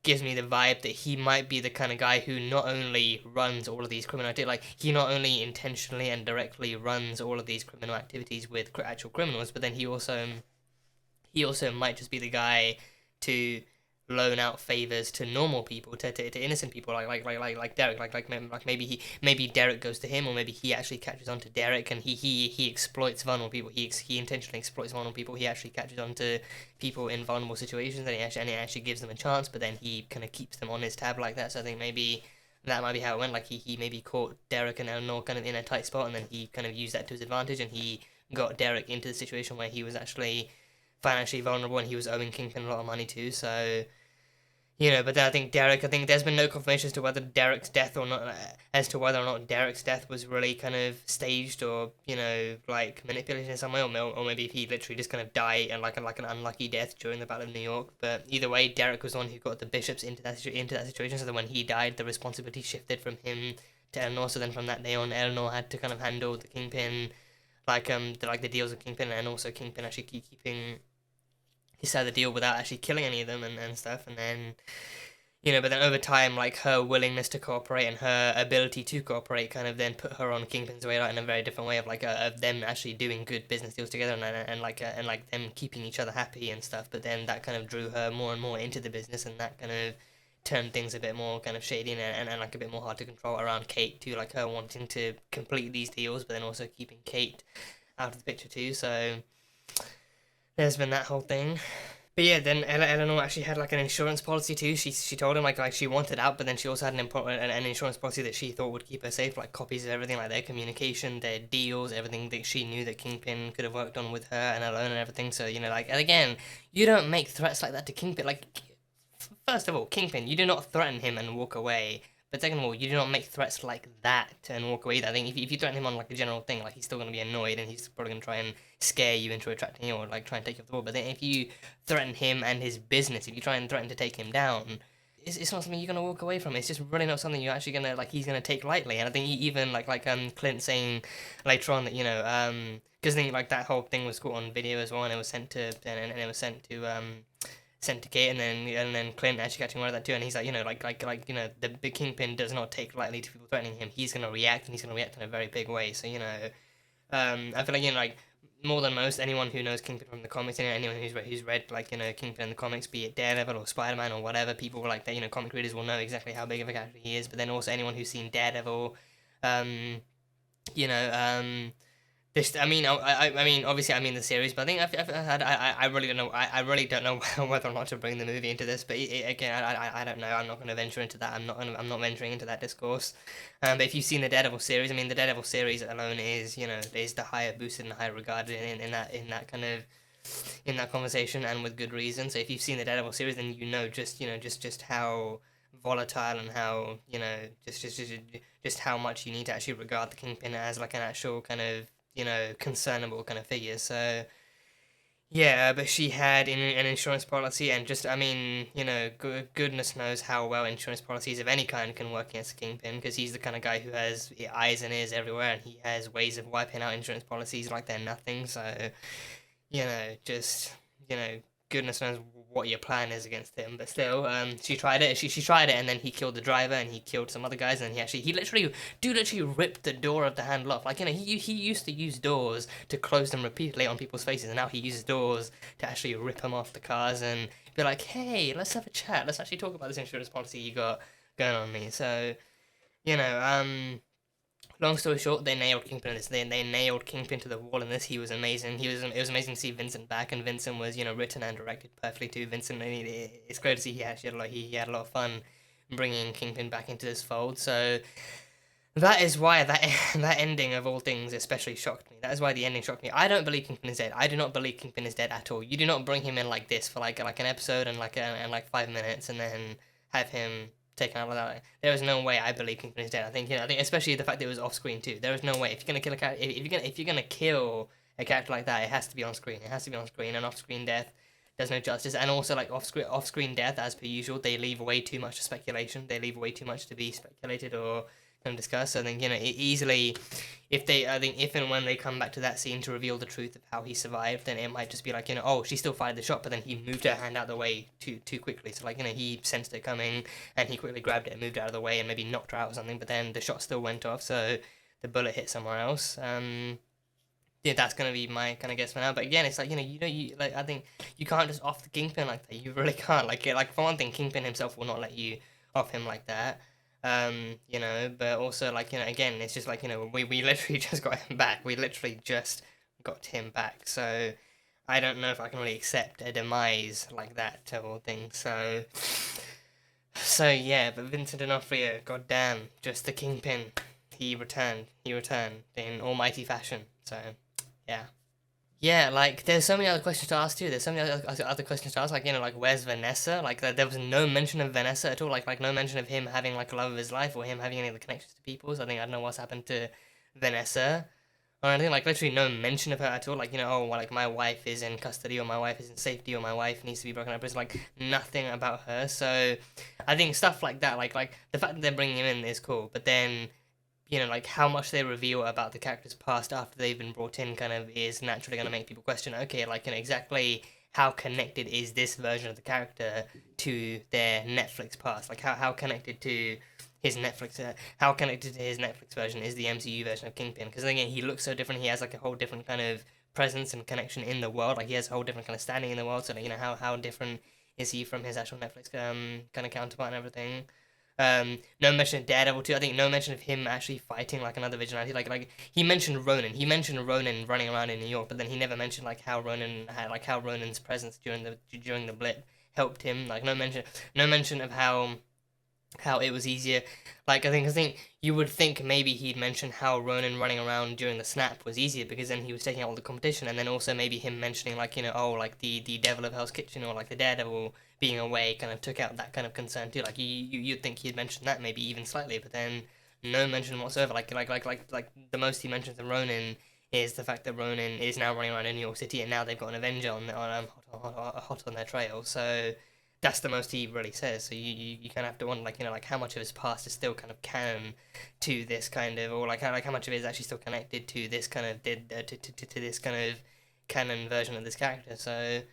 gives me the vibe that he might be the kind of guy who not only runs all of these criminal activities, like he not only intentionally and directly runs all of these criminal activities with actual criminals, but then he also might just be the guy to loan out favors to normal people, to innocent people, like Derek, like maybe Derek goes to him, or maybe he actually catches on to Derek, and he exploits vulnerable people. He intentionally exploits vulnerable people. He actually catches on to people in vulnerable situations, and he actually gives them a chance, but then he kind of keeps them on his tab like that. So I think maybe that might be how it went. Like he maybe caught Derek and Eleanor kind of in a tight spot, and then he kind of used that to his advantage, and he got Derek into the situation where he was actually financially vulnerable, and he was owing Kingpin a lot of money too. So, you know, but then I think there's been no confirmation as to whether Derek's death or not, Derek's death was really kind of staged or, you know, like manipulated in some way, or maybe if he literally just kind of died and like an unlucky death during the Battle of New York. But either way, Derek was the one who got the Bishops into that situation, so that when he died, the responsibility shifted from him to Eleanor. So then from that day on, Eleanor had to kind of handle the Kingpin, the deals with Kingpin, and also Kingpin actually keeping his side of the deal without actually killing any of them and stuff. And then, you know, but then over time, like, her willingness to cooperate and her ability to cooperate kind of then put her on Kingpin's radar in a very different way of of them actually doing good business deals together and them keeping each other happy and stuff. But then that kind of drew her more and more into the business, and that kind of turned things a bit more kind of shady and like a bit more hard to control around Kate too, like her wanting to complete these deals, but then also keeping Kate out of the picture too. So there's been that whole thing. But yeah, then Eleanor actually had like an insurance policy too. She told him like she wanted out, but then she also had an insurance policy that she thought would keep her safe, like copies of everything, like their communication, their deals, everything that she knew that Kingpin could have worked on with her and alone and everything. So, you know, like, and again, you don't make threats like that to Kingpin. Like, first of all, Kingpin, you do not threaten him and walk away. But second of all, you do not make threats like that and walk away either. I think if you threaten him on like a general thing, like he's still going to be annoyed and he's probably going to try and scare you into retracting you or like try and take you off the board. But then if you threaten him and his business, if you try and threaten to take him down, it's not something you're going to walk away from. It's just really not something you're actually going to, like, he's going to take lightly. And I think even like Clint saying later on that, you know, because I think like that whole thing was caught on video as well, and it was sent to Kate, and then Clint actually catching one of that too, and he's like, you know, like you know, the big Kingpin does not take lightly to people threatening him. He's gonna react, and he's gonna react in a very big way. So, you know, I feel like, you know, like more than most, anyone who knows Kingpin from the comics, you know, anyone who's read like, you know, Kingpin in the comics, be it Daredevil or Spider-Man or whatever, people like that, you know, comic readers will know exactly how big of a character he is. But then also anyone who's seen Daredevil, you know, I mean, obviously, I mean the series, but I think I really don't know. I really don't know whether or not to bring the movie into this. But again, I don't know. I'm not going to venture into that. I'm not venturing into that discourse. But if you've seen the Daredevil series, I mean, the Daredevil series alone is, you know, is the higher boosted and higher regarded in that conversation, and with good reason. So if you've seen the Daredevil series, then you know just how volatile and how, you know, just how much you need to actually regard the Kingpin as like an actual kind of, you know, concernable kind of figure. So yeah, but she had an insurance policy, and just, I mean, you know, goodness knows how well insurance policies of any kind can work against the Kingpin, because he's the kind of guy who has eyes and ears everywhere, and he has ways of wiping out insurance policies like they're nothing. So, you know, just, you know, goodness knows what your plan is against him, but still, she tried it. She tried it, and then he killed the driver, and he killed some other guys, and he literally ripped the door of the handle off. Like, he used to use doors to close them repeatedly on people's faces, and now he uses doors to actually rip them off the cars and be like, hey, let's have a chat. Let's actually talk about this insurance policy you got going on me. So, long story short, they nailed Kingpin in this. They nailed Kingpin to the wall in this. He was amazing. It was amazing to see Vincent back, and Vincent was, written and directed perfectly too. Vincent, it's great to see he actually had a lot of fun bringing Kingpin back into this fold. So that is why that ending of all things especially shocked me. That is why the ending shocked me. I don't believe Kingpin is dead. I do not believe Kingpin is dead at all. You do not bring him in like this for like an episode and like 5 minutes and then have him taken out like that. There is no way I believe Kingpin is dead. I think especially the fact that it was off screen too. There is no way if you're gonna kill a character, if you're gonna kill a character like that, it has to be on screen. It has to be on screen, and off screen death does no justice. And also like off screen death, as per usual, they leave way too much to speculation. They leave way too much to be speculated or discussed. So I think easily, if and when they come back to that scene to reveal the truth of how he survived, then it might just be like, oh, she still fired the shot, but then he moved her hand out of the way too quickly. So like, he sensed it coming and he quickly grabbed it and moved it out of the way and maybe knocked her out or something. But then the shot still went off, so the bullet hit somewhere else. Yeah, that's gonna be my kind of guess for now. But again, it's like I think you can't just off the Kingpin like that. You really can't. Like for one thing, Kingpin himself will not let you off him like that. But also like again, it's just like we literally just got him back. We literally just got him back. So I don't know if I can really accept a demise like that to all things. So yeah, but Vincent D'Onofrio, goddamn, just the Kingpin. He returned in almighty fashion. So yeah. Yeah, like, there's so many other questions to ask, too. There's so many other questions to ask, like, like, where's Vanessa? Like, there was no mention of Vanessa at all, like, no mention of him having, like, a love of his life, or him having any other connections to people, so I don't know what's happened to Vanessa, or anything, like, literally no mention of her at all, like, oh, well, like, my wife is in custody, or my wife is in safety, or my wife needs to be broken up, it's, like, nothing about her, so I think stuff like that, like, the fact that they're bringing him in is cool, but then like, how much they reveal about the character's past after they've been brought in kind of is naturally going to make people question, okay, like, exactly how connected is this version of the character to their Netflix past? Like, how connected to his Netflix, how connected to his Netflix version is the MCU version of Kingpin? Because, again, he looks so different, he has, like, a whole different kind of presence and connection in the world, like, he has a whole different kind of standing in the world, so, like, how different is he from his actual Netflix kind of counterpart and everything? No mention of Daredevil too. I think no mention of him actually fighting like another vigilante. Like he mentioned Ronin. He mentioned Ronin running around in New York, but then he never mentioned like how Ronin's presence during the blip helped him. Like no mention of how it was easier. Like I think you would think maybe he'd mention how Ronin running around during the snap was easier because then he was taking out all the competition, and then also maybe him mentioning like like the Devil of Hell's Kitchen or like the Daredevil being away kind of took out that kind of concern too. Like you'd think he'd mention that maybe even slightly, but then no mention whatsoever. Like the most he mentions of Ronin is the fact that Ronin is now running around in New York City, and now they've got an Avenger hot on their trail. So that's the most he really says. So you kind of have to wonder like how much of his past is still kind of canon to this kind of, or like how much of it is actually still connected to this kind of to this kind of canon version of this character. So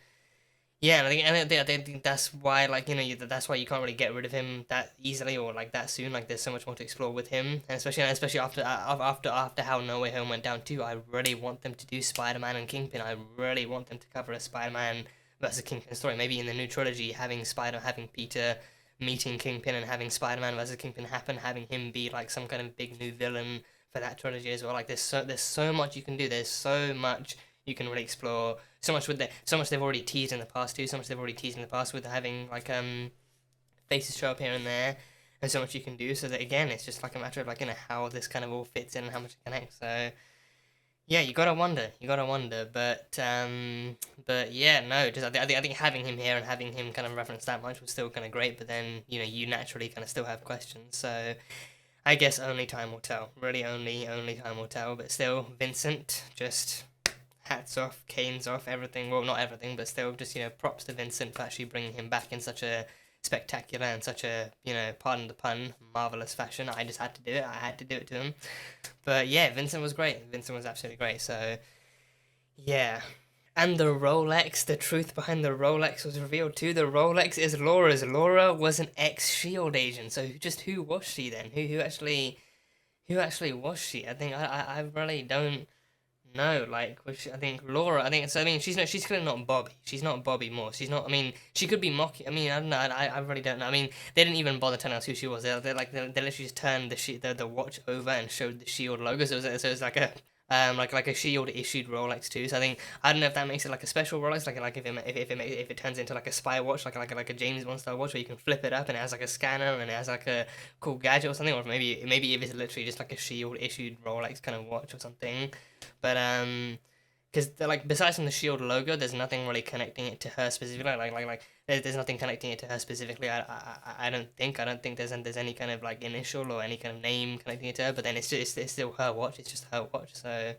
yeah, and I think that's why that's why you can't really get rid of him that easily or like that soon. Like there's so much more to explore with him, and especially after how No Way Home went down too. I really want them to do Spider-Man and Kingpin. I really want them to cover a Spider-Man versus Kingpin story. Maybe in the new trilogy, having Peter meeting Kingpin and having Spider-Man versus Kingpin happen, having him be like some kind of big new villain for that trilogy as well. Like there's so much you can do. There's so much you can really explore. So much they've already teased in the past too. So much they've already teased in the past with having like faces show up here and there, and so much you can do. So that again, it's just like a matter of like how this kind of all fits in and how much it connects. So yeah, you gotta wonder, but yeah, no, just I think having him here and having him kind of reference that much was still kind of great, but then you naturally kind of still have questions, so I guess only time will tell, really only time will tell, but still, Vincent, just hats off, canes off, everything, well not everything, but still just props to Vincent for actually bringing him back in such a spectacular and such a, pardon the pun, marvelous fashion. I just had to do it. I had to do it to him. But yeah, Vincent was great. Vincent was absolutely great. So yeah. And the Rolex, the truth behind the Rolex was revealed too. The Rolex is Laura's. Laura was an ex-SHIELD agent. So who was she then? Who actually was she? I think I really don't know. Like, I think Laura. I think so. I mean, she's clearly not Bobby. She's not Bobby Moore. She's not. I mean, she could be Mocky. I mean, I don't know. I really don't know. I mean, they didn't even bother telling us who she was. They literally just turned the watch over and showed the SHIELD logo. So it was like a like a SHIELD issued Rolex too. So I think I don't know if that makes it like a special Rolex, like if it turns into like a spy watch, like a James Bond style watch where you can flip it up and it has like a scanner and it has like a cool gadget or something, or maybe if it's literally just like a SHIELD issued Rolex kind of watch or something. But because like besides from the SHIELD logo, there's nothing really connecting it to her specifically. Like there's nothing connecting it to her specifically. I don't think there's any kind of like initial or any kind of name connecting it to her. But then it's still her watch. It's just her watch. So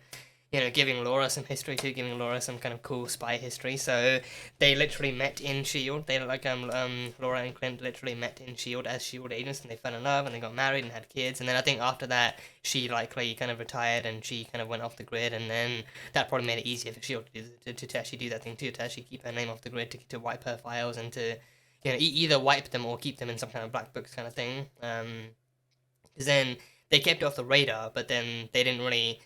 you know, giving Laura some history too, giving Laura some kind of cool spy history. So they literally met in SHIELD. They Laura and Clint literally met in SHIELD as SHIELD agents, and they fell in love and they got married and had kids. And then I think after that, she likely kind of retired and she kind of went off the grid. And then that probably made it easier for SHIELD to actually do that thing too, to actually keep her name off the grid, to wipe her files and to either wipe them or keep them in some kind of black books kind of thing. Because then they kept it off the radar, but then they didn't really.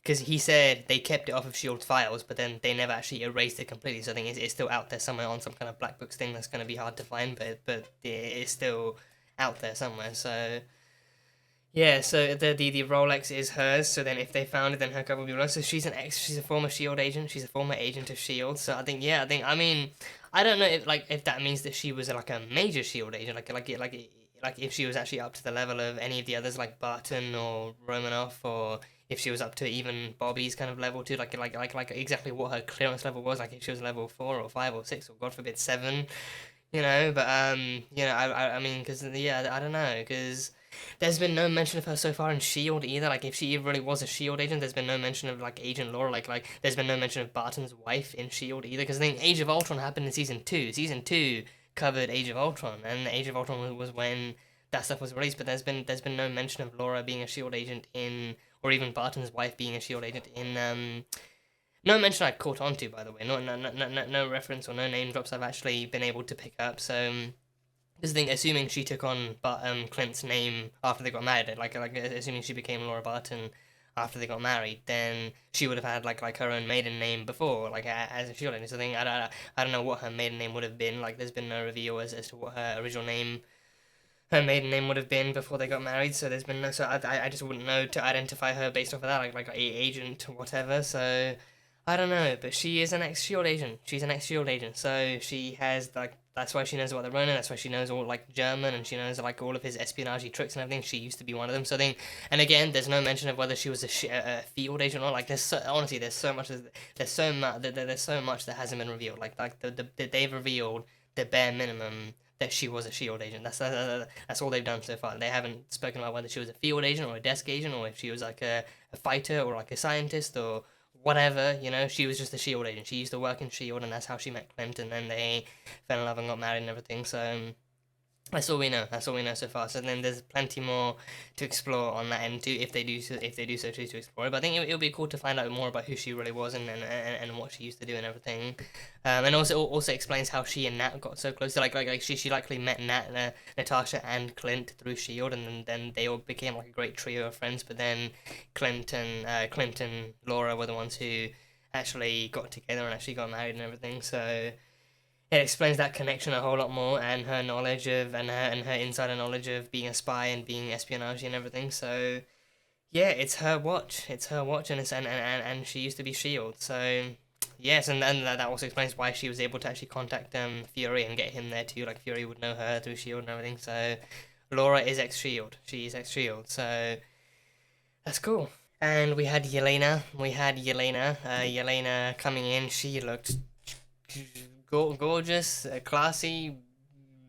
Because he said they kept it off of SHIELD's files, but then they never actually erased it completely. So I think it's still out there somewhere on some kind of black books thing that's going to be hard to find, but it's still out there somewhere. So yeah, so the Rolex is hers. So then if they found it, then her cover will be wrong. So she's a former SHIELD agent. She's a former agent of SHIELD. So I mean, I don't know if that means that she was like a major SHIELD agent, like if she was actually up to the level of any of the others, like Barton or Romanoff, or if she was up to even Bobby's kind of level too, like exactly what her clearance level was, like if she was level 4 or 5 or 6 or God forbid 7, you know. But I mean, because yeah, I don't know, because there's been no mention of her so far in SHIELD either. Like if she really was a SHIELD agent, there's been no mention of like Agent Laura. Like there's been no mention of Barton's wife in SHIELD either. Because I think Age of Ultron happened in season 2. Season 2 covered Age of Ultron, and Age of Ultron was when that stuff was released. But there's been no mention of Laura being a SHIELD agent in, or even Barton's wife being a SHIELD agent in. No mention I caught on to, by the way. No reference or no name drops I've actually been able to pick up. So this thing, assuming she took on Clint's name after they got married, like assuming she became Laura Barton after they got married, then she would have had like her own maiden name before, like as a SHIELD agent. So I don't know what her maiden name would have been. Like there's been no reveal as to what her original name, her maiden name would have been before they got married. So there's been no. So I just wouldn't know to identify her based off of that, like agent or whatever. So I don't know, but she is an ex-SHIELD agent. She's an ex-SHIELD agent, so she has that's why she knows about the Ronin. That's why she knows all like German, and she knows like all of his espionage tricks and everything. She used to be one of them. So I think, and again, there's no mention of whether she was a field agent or not. Like honestly, there's so much that hasn't been revealed. Like they've revealed the bare minimum that she was a SHIELD agent. That's all they've done so far. They haven't spoken about whether she was a field agent or a desk agent, or if she was like a fighter or like a scientist or whatever, you know. She was just a SHIELD agent. She used to work in SHIELD, and that's how she met Clint, and then they fell in love and got married and everything. So that's all we know. That's all we know so far. So then there's plenty more to explore on that end too, if they do so choose to explore it. But I think it'll be cool to find out more about who she really was and what she used to do and everything. And also explains how she and Nat got so close. So like she likely met Nat, Natasha, and Clint through SHIELD, and then they all became like a great trio of friends. But then Clint and Laura were the ones who actually got together and actually got married and everything. So it explains that connection a whole lot more, and her knowledge of and her insider knowledge of being a spy and being espionage and everything. So yeah, it's her watch, and she used to be SHIELD. So yes, and then that also explains why she was able to actually contact Fury and get him there too. Like Fury would know her through SHIELD and everything. So Laura is ex-SHIELD. She's ex-SHIELD. So that's cool. And we had Yelena. Yelena coming in. She looked gorgeous, classy,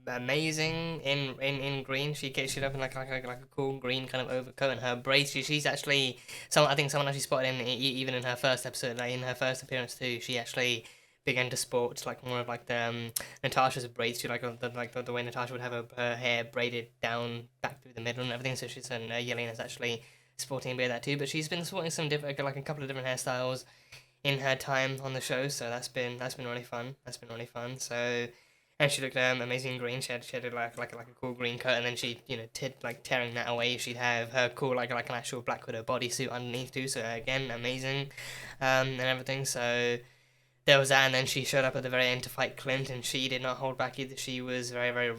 amazing in green. She looked in like a cool green kind of overcoat, and her braids. She's actually I think someone actually spotted even in her first episode, like in her first appearance too. She actually began to sport like more of like the Natasha's braids too, like the way Natasha would have her hair braided down back through the middle and everything. So she's Yelena's actually sporting a bit of that too, but she's been sporting some different, like a couple of different hairstyles in her time on the show, so that's been really fun. So, and she looked amazing green. She had like a cool green coat, and then she tearing that away. She'd have her cool like an actual Black Widow bodysuit underneath too. So again, amazing, and everything. So there was that, and then she showed up at the very end to fight Clint, and she did not hold back either. She was very, very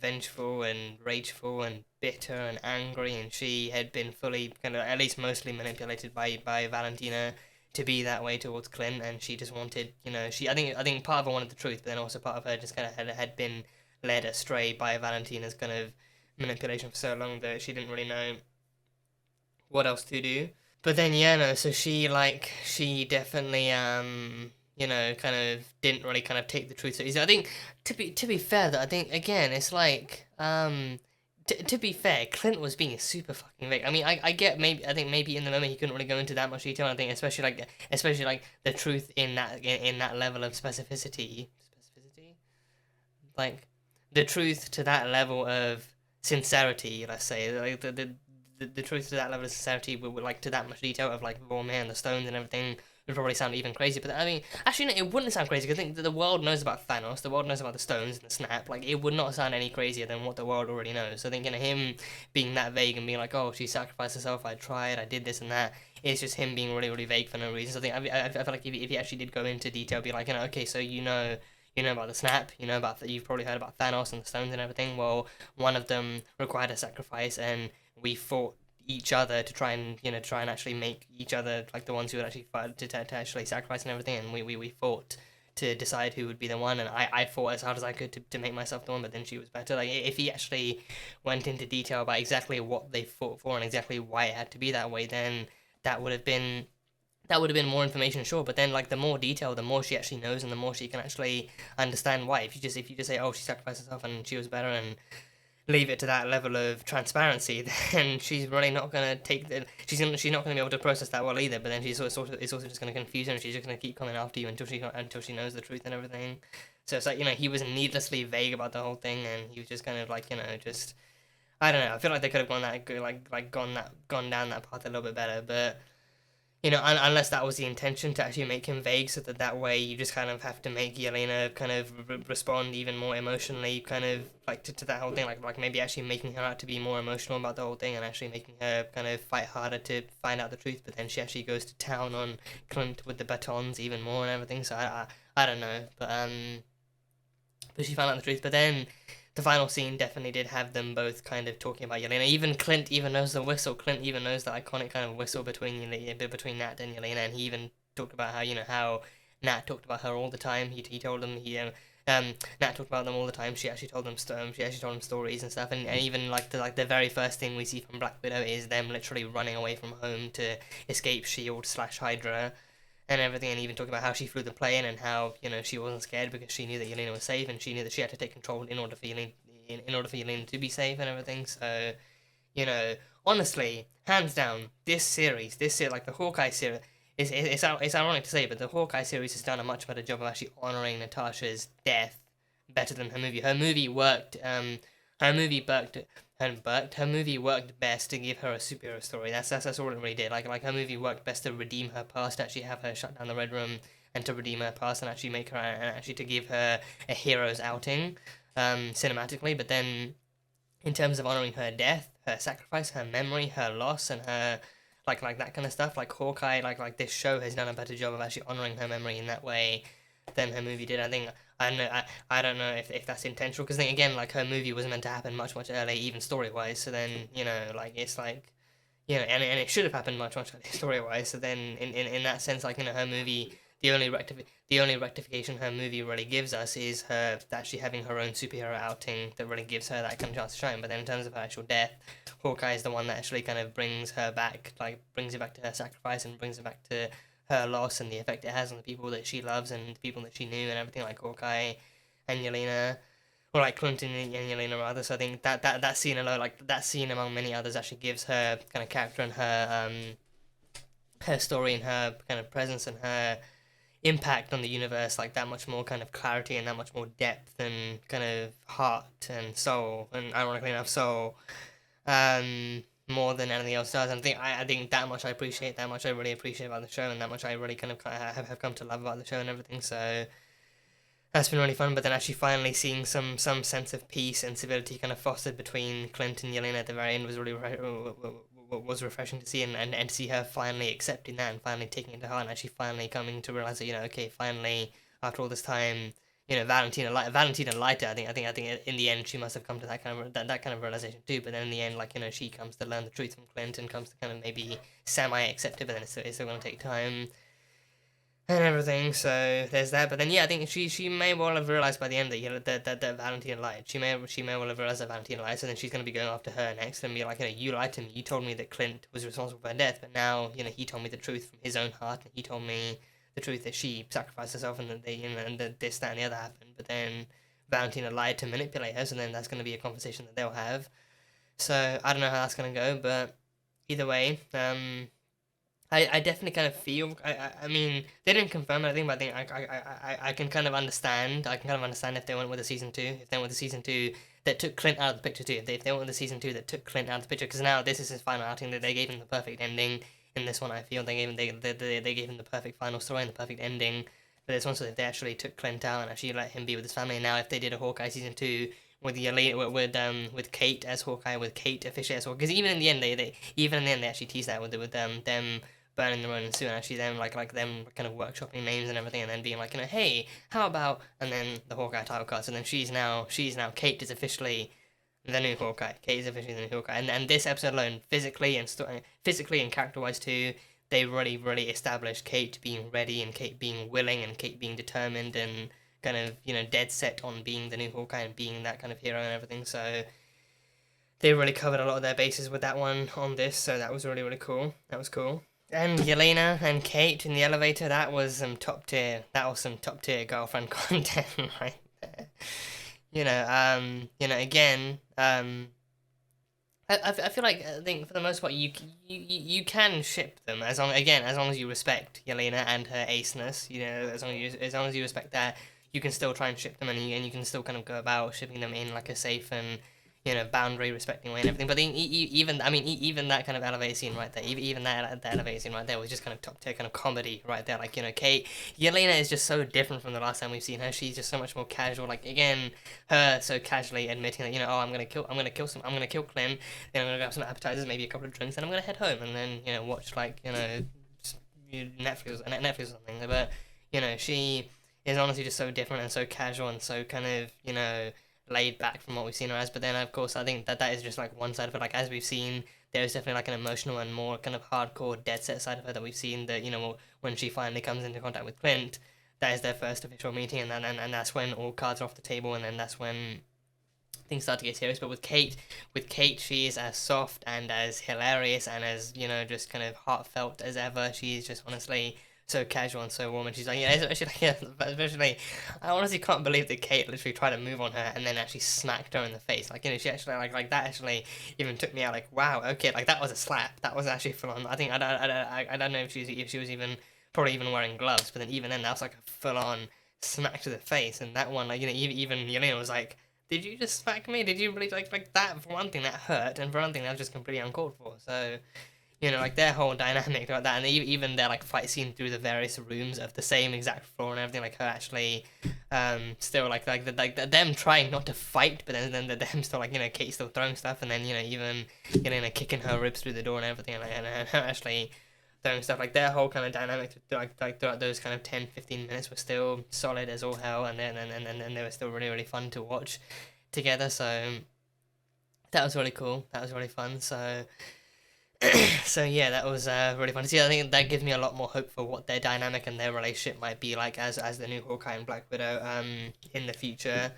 vengeful and rageful and bitter and angry, and she had been fully at least mostly manipulated by Valentina to be that way towards Clint, and she just wanted, I think part of her wanted the truth, but then also part of her just kind of had been led astray by Valentina's kind of manipulation for so long that she didn't really know what else to do. But then so she definitely kind of didn't really kind of take the truth so easy. I think to be fair, that I think again it's like to be fair, Clint was being super fucking vague. I mean, I get maybe in the moment he couldn't really go into that much detail. I think especially the truth in that level of specificity, like the truth to that level of sincerity. Let's say like the truth to that level of sincerity with like to that much detail of like Vormir and the stones and everything would probably sound even crazy. But I mean, actually, no, it wouldn't sound crazy because I think that the world knows about Thanos, the world knows about the stones and the snap. Like, it would not sound any crazier than what the world already knows. So I think, him being that vague and being like, oh, she sacrificed herself, I tried, I did this and that, it's just him being really, really vague for no reason. So I think, I feel like if he actually did go into detail, be like, okay, so you know about the snap, you've probably heard about Thanos and the stones and everything. Well, one of them required a sacrifice, and we fought each other to try and actually make each other like the ones who would actually fight to actually sacrifice and everything, and we fought to decide who would be the one, and I fought as hard as I could to make myself the one, but then she was better. Like, if he actually went into detail about exactly what they fought for and exactly why it had to be that way, then that would have been more information, sure, but then like the more detail, the more she actually knows and the more she can actually understand why. If you just say, oh, she sacrificed herself and she was better, and leave it to that level of transparency, then she's really not gonna take she's not gonna be able to process that well either. But then it's also just gonna confuse her, and she's just gonna keep coming after you until she knows the truth and everything. So it's like, he was needlessly vague about the whole thing, and he was just kind of like, just, I don't know. I feel like they could have gone down that path a little bit better, but unless that was the intention, to actually make him vague, so that way you just kind of have to make Yelena kind of respond even more emotionally, kind of like to that whole thing, like maybe actually making her out to be more emotional about the whole thing, and actually making her kind of fight harder to find out the truth. But then she actually goes to town on Clint with the batons even more and everything. So I don't know, but she found out the truth. But then the final scene definitely did have them both kind of talking about Yelena. Even Clint even knows the whistle. Clint even knows the iconic kind of whistle between Nat and Yelena, and he even talked about how Nat talked about her all the time. He told them Nat talked about them all the time. She actually told them stories and stuff. And even like the very first thing we see from Black Widow is them literally running away from home to escape Shield/Hydra and everything, and even talking about how she flew the plane and how she wasn't scared because she knew that Yelena was safe, and she knew that she had to take control in order for Yelena to be safe and everything. So honestly, hands down, this series like the Hawkeye series, it's ironic to say, but the Hawkeye series has done a much better job of actually honoring Natasha's death better than her movie. Her movie worked. Her movie worked best to give her a superhero story. That's all it really did. Like her movie worked best to redeem her past, actually have her shut down the Red Room, and to redeem her past, and actually make her, and actually to give her a hero's outing, cinematically. But then, in terms of honoring her death, her sacrifice, her memory, her loss, and her like that kind of stuff, like Hawkeye, like this show has done a better job of actually honoring her memory in that way than her movie did. I think. I don't know if that's intentional, because then again, like, her movie was meant to happen much earlier, even story wise. So then it's like, and it should have happened much earlier story wise. So then in that sense, like, her movie, the only rectification her movie really gives us is her actually having her own superhero outing that really gives her that kind of chance to shine. But then in terms of her actual death, Hawkeye is the one that actually kind of brings her back, like brings it back to her sacrifice and brings it back to her loss and the effect it has on the people that she loves and the people that she knew and everything, like Hawkeye and Yelena, or like Clinton and Yelena rather. So I think that scene alone, like that scene among many others, actually gives her kind of character and her story and her kind of presence and her impact on the universe like that much more kind of clarity and that much more depth and kind of heart and soul, and ironically enough soul. more than anything else does. And I think that much I appreciate, that much I really appreciate about the show, and that much I really kind of have come to love about the show and everything. So that's been really fun. But then actually finally seeing some sense of peace and civility kind of fostered between Clint and Yelena at the very end was really was refreshing to see, and to see her finally accepting that and finally taking it to heart and actually finally coming to realize that, you know, okay, finally after all this time, you know, Valentina lied to her. I think in the end she must have come to that kind of realization too. But then in the end, like, you know, she comes to learn the truth from Clint and comes to kind of maybe semi-accept it, but then it's still going to take time and everything. So there's that. But then yeah, I think she may well have realized by the end that, you know, that Valentina lied. She may well have realized that Valentina lied. So then she's going to be going after her next and be like, you know, you lied to me. You told me that Clint was responsible for her death, but now, you know, he told me the truth from his own heart, and he told me the truth that she sacrificed herself and that they, you know, and that this, that, and the other happened. But then Valentina lied to manipulate her, so then that's going to be a conversation that they'll have. So I don't know how that's going to go, but either way, I definitely kind of feel, I mean, they didn't confirm anything, but I think I can kind of understand. I can kind of understand if they went with a season 2, if they went with a season 2 that took Clint out of the picture too. If they went with a season 2 that took Clint out of the picture, because now this is his final outing, that they gave him the perfect ending. In this one, I feel they gave him the perfect final story and the perfect ending for this one. So if they actually took Clint out and actually let him be with his family, and now if they did a Hawkeye season 2 with with Kate as Hawkeye, with Kate officially as Hawkeye, because even in the end they actually teased that with them burning their own suit, and actually them like them kind of workshopping names and everything, and then being like, you know, hey, how about, and then the Hawkeye title cards, and then she's now Kate is officially the new Hawkeye. Kate is officially the new Hawkeye. And this episode alone, physically and character-wise too, they really established Kate being ready, and Kate being willing, and Kate being determined, and kind of, you know, dead set on being the new Hawkeye and being that kind of hero and everything. So they really covered a lot of their bases with that one on this, so that was really cool. That was cool. And Yelena and Kate in the elevator, that was some top tier girlfriend content right there. You know, again, I feel like, I think for the most part you can ship them as long as you respect Yelena and her aceness. You know, as long as you respect that, you can still try and ship them, and you can still kind of go about shipping them in like a safe and, you know, boundary respecting way and everything. But even that kind of elevator scene right there, even that elevator scene right there was just kind of top tier kind of comedy right there. Like, you know, Yelena is just so different from the last time we've seen her. She's just so much more casual. Like, again, her so casually admitting that, you know, oh, I'm gonna kill Clem, then I'm gonna grab some appetizers, maybe a couple of drinks, and I'm gonna head home, and then, you know, watch, like, you know, Netflix or something. But, you know, she is honestly just so different and so casual and so kind of, you know, laid back from what we've seen her as. But then, of course, I think that is just like one side of it. Like, as we've seen, there's definitely like an emotional and more kind of hardcore dead set side of her that we've seen, that, you know, when she finally comes into contact with Clint, that is their first official meeting, and that's when all cards are off the table, and then that's when things start to get serious. But with Kate, she is as soft and as hilarious and as, you know, just kind of heartfelt as ever. She's just honestly so casual and so warm, and she's like, yeah, especially, I honestly can't believe that Kate literally tried to move on her and then actually smacked her in the face. Like, you know, she actually, like that actually even took me out, like, wow, okay, like, that was a slap. That was actually full on. I think, I don't know if she was even, probably even wearing gloves, but then even then, that was like a full on smack to the face. And that one, like, you know, even Yelena was like, did you just smack me? Did you really, like that, for one thing, that hurt, and for one thing, that was just completely uncalled for. So, you know, like, their whole dynamic like that, and even their, like, fight scene through the various rooms of the same exact floor and everything, like, her actually, still, like them trying not to fight, but then them still, like, you know, Kate still throwing stuff, and then, you know, even, you know, kicking her ribs through the door and everything, and her actually throwing stuff, like, their whole kind of dynamic, like throughout those kind of 10-15 minutes was still solid as all hell, and then they were still really fun to watch together. So that was really cool. That was really fun. So so yeah, that was really fun to see. I think that gives me a lot more hope for what their dynamic and their relationship might be like as the new Hawkeye and Black Widow in the future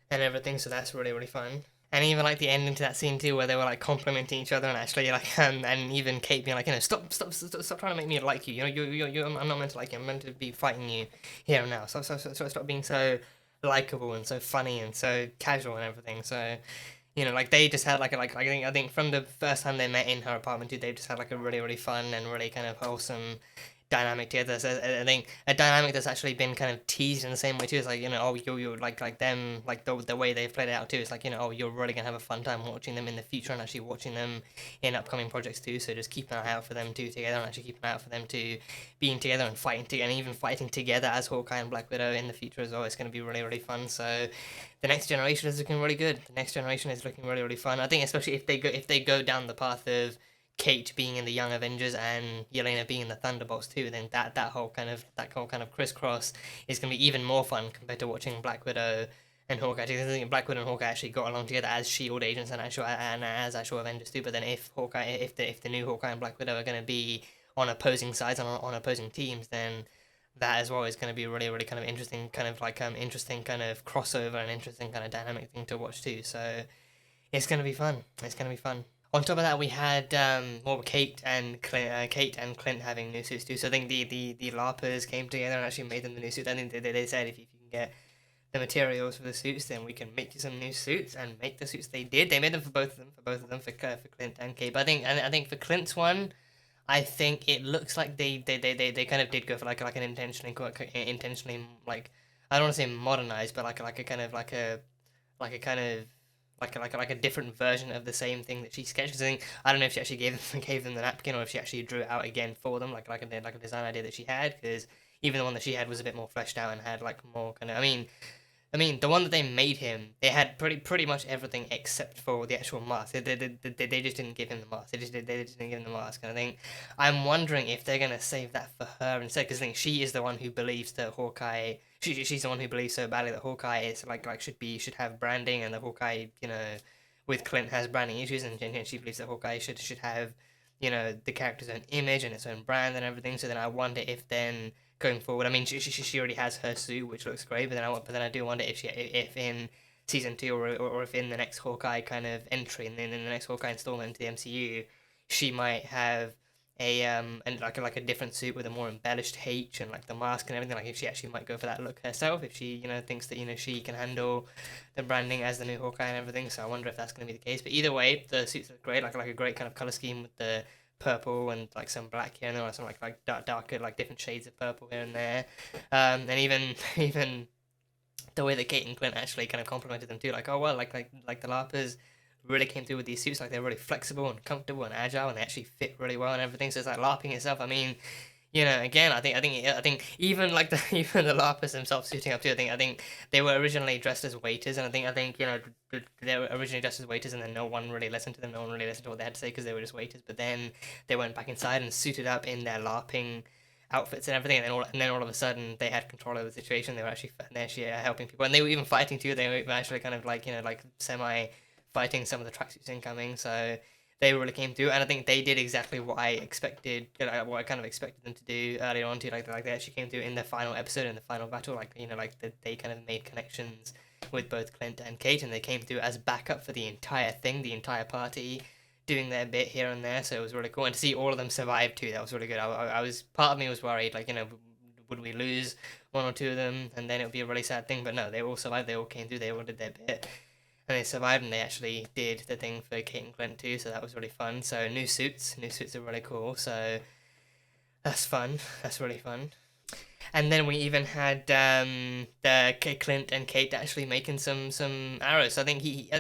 and everything. So that's really fun. And even like the ending to that scene too, where they were like complimenting each other and actually like and even Kate being like, you know, stop trying to make me like you. You know, I'm not meant to like you. I'm meant to be fighting you here and now. So stop being so likable and so funny and so casual and everything. So, you know, like, they just had like I think from the first time they met in her apartment too, they just had like a really fun and really kind of wholesome dynamic together. So I think a dynamic that's actually been kind of teased in the same way too. It's like, you know, oh, you're like them, like the way they've played it out too. It's like, you know, oh, you're really gonna have a fun time watching them in the future and actually watching them in upcoming projects too. So just keep an eye out for them two together, and actually keep an eye out for them two being together and fighting together, and even fighting together as Hawkeye and Black Widow in the future as well. It's gonna be really, really fun. So the next generation is looking really good. The next generation is looking really, really fun. I think especially if they go down the path of Kate being in the Young Avengers and Yelena being in the Thunderbolts too, then that whole kind of crisscross is gonna be even more fun compared to watching Black Widow and Hawkeye. Because I think Black Widow and Hawkeye actually got along together as Shield agents and as actual Avengers too. But then if the new Hawkeye and Black Widow are gonna be on opposing sides on opposing teams, then that as well is going to be really, really kind of interesting, interesting kind of crossover and interesting kind of dynamic thing to watch too. So it's going to be fun. It's going to be fun. On top of that, we had Kate and Clint having new suits too. So I think the LARPers came together and actually made them the new suits. I think they said if you can get the materials for the suits, then we can make you some new suits, and make the suits. They did. They made them for both of them, for Clint and Kate. But I think for Clint's one, I think it looks like they kind of did go for like an intentionally like, I don't want to say modernized, but like a different version of the same thing that she sketched. 'Cause I don't know if she actually gave them the napkin, or if she actually drew it out again for them, like a design idea that she had. Because even the one that she had was a bit more fleshed out and had like more kind of, I mean, the one that they made him, they had pretty much everything except for the actual mask. They just didn't give him the mask. They just didn't give him the mask. And I think, I'm wondering if they're gonna save that for her instead, because I think she is the one who believes that Hawkeye. She's the one who believes so badly that Hawkeye is should have branding, and that Hawkeye, you know, with Clint has branding issues, and she believes that Hawkeye should have, you know, the character's own image and its own brand and everything. So then I wonder if then, going forward, I mean, she already has her suit, which looks great, but then I do wonder if in season 2 or if in the next Hawkeye kind of entry, and then in the next Hawkeye installment into the MCU, she might have a different suit with a more embellished H and like the mask and everything. Like if she actually might go for that look herself, if she, you know, thinks that, you know, she can handle the branding as the new Hawkeye and everything. So I wonder if that's going to be the case. But either way, the suits look great, like a great kind of color scheme with the purple and like some black here and there, or some like darker, like different shades of purple here and there, and even the way that Kate and Clint actually kind of complimented them too, like, oh well, like the LARPers really came through with these suits, like they're really flexible and comfortable and agile, and they actually fit really well and everything. So it's like LARPing itself. I mean, you know, again, I think even like the LARPers themselves suiting up too. I think they were originally dressed as waiters, and I think you know, they were originally dressed as waiters, and then no one really listened to them. No one really listened to what they had to say because they were just waiters. But then they went back inside and suited up in their LARPing outfits and everything, and then all of a sudden they had control over the situation. They were actually helping people, and they were even fighting too. They were actually kind of like, you know, like semi fighting some of the tracksuits incoming. So they really came through, and I think they did exactly what I expected, what I kind of expected them to do earlier on too. Like they actually came through in the final episode, in the final battle. Like, you know, like they kind of made connections with both Clint and Kate, and they came through as backup for the entire thing, the entire party, doing their bit here and there. So it was really cool, and to see all of them survive too, that was really good. I was, part of me was worried, like, you know, would we lose one or two of them, and then it would be a really sad thing. But no, they all survived. They all came through. They all did their bit. And they survived, and they actually did the thing for Kate and Clint too, so that was really fun. So new suits are really cool, so that's fun, that's really fun. And then we even had the Clint and Kate actually making some arrows. So I think I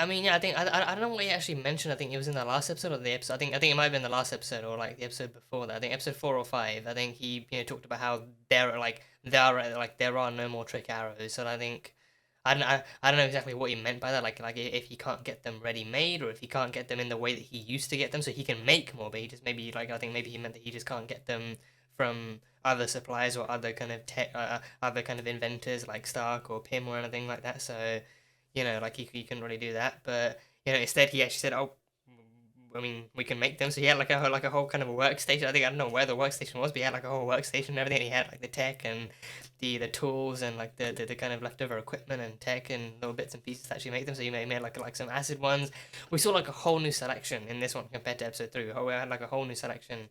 mean, yeah, I don't know what he actually mentioned. I think it was in the last episode or the episode. I think it might have been the last episode or like the episode before that. I think episode 4 or 5. I think he, you know, talked about how there are no more trick arrows. So I think, I don't know exactly what he meant by that, like if he can't get them ready-made, or if he can't get them in the way that he used to get them, so he can make more, but he just maybe, like, I think maybe he meant that he just can't get them from other suppliers or other kind of other kind of inventors like Stark or Pym or anything like that. So, you know, like he couldn't really do that, but, you know, instead he actually said, oh, I mean, we can make them. So he had like a whole kind of a workstation. I don't know where the workstation was, but he had like a whole workstation and everything. And he had like the tech and the tools and like the kind of leftover equipment and tech and little bits and pieces to actually make them. So he made like some acid ones. We saw like a whole new selection in this one compared to episode 3. We had like a whole new selection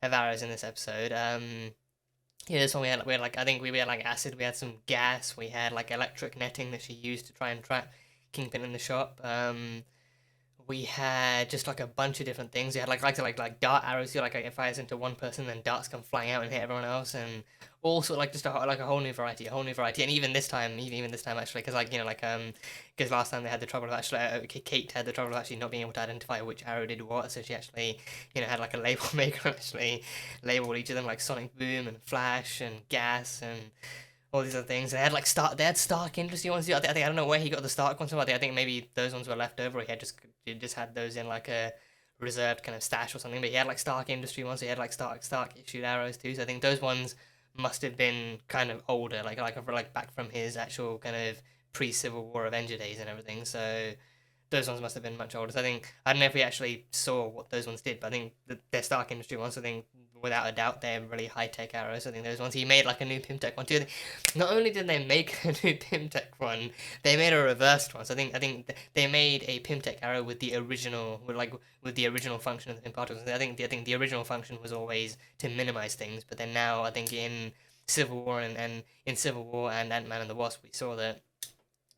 of arrows in this episode. Yeah, this one we had like, I think we had like acid. We had some gas. We had like electric netting that she used to try and trap Kingpin in the shop. we had just like a bunch of different things. We had like dart arrows. You like it fires into one person, then darts come flying out and hit everyone else, and also like just like a whole new variety, And even this time, actually, because because last time they had the trouble of actually Kate had the trouble of actually not being able to identify which arrow did what, so she actually had like a label maker and actually labeled each of them like Sonic Boom and Flash and Gas and all these other things. They had like Stark Industry ones. I don't know where he got the Stark ones from. I think maybe those ones were left over. He just had those in like a reserved kind of stash or something. But he had like Stark Industry ones. He had like Stark issued arrows too. So I think those ones must have been kind of older, like back from his actual kind of pre-Civil War Avenger days and everything. So those ones must have been much older. So I don't know if we actually saw what those ones did, but I think they're Stark Industry ones. I think without a doubt they're really high-tech arrows. I think those ones, he made like a new Pimtech one too. Not only did they make a new Pimtech one, they made a reversed one. So I think they made a Pimtech arrow with the original function of the Pim particles. I think the original function was always to minimize things, but then now I think in Civil War and Ant-Man and the Wasp, we saw that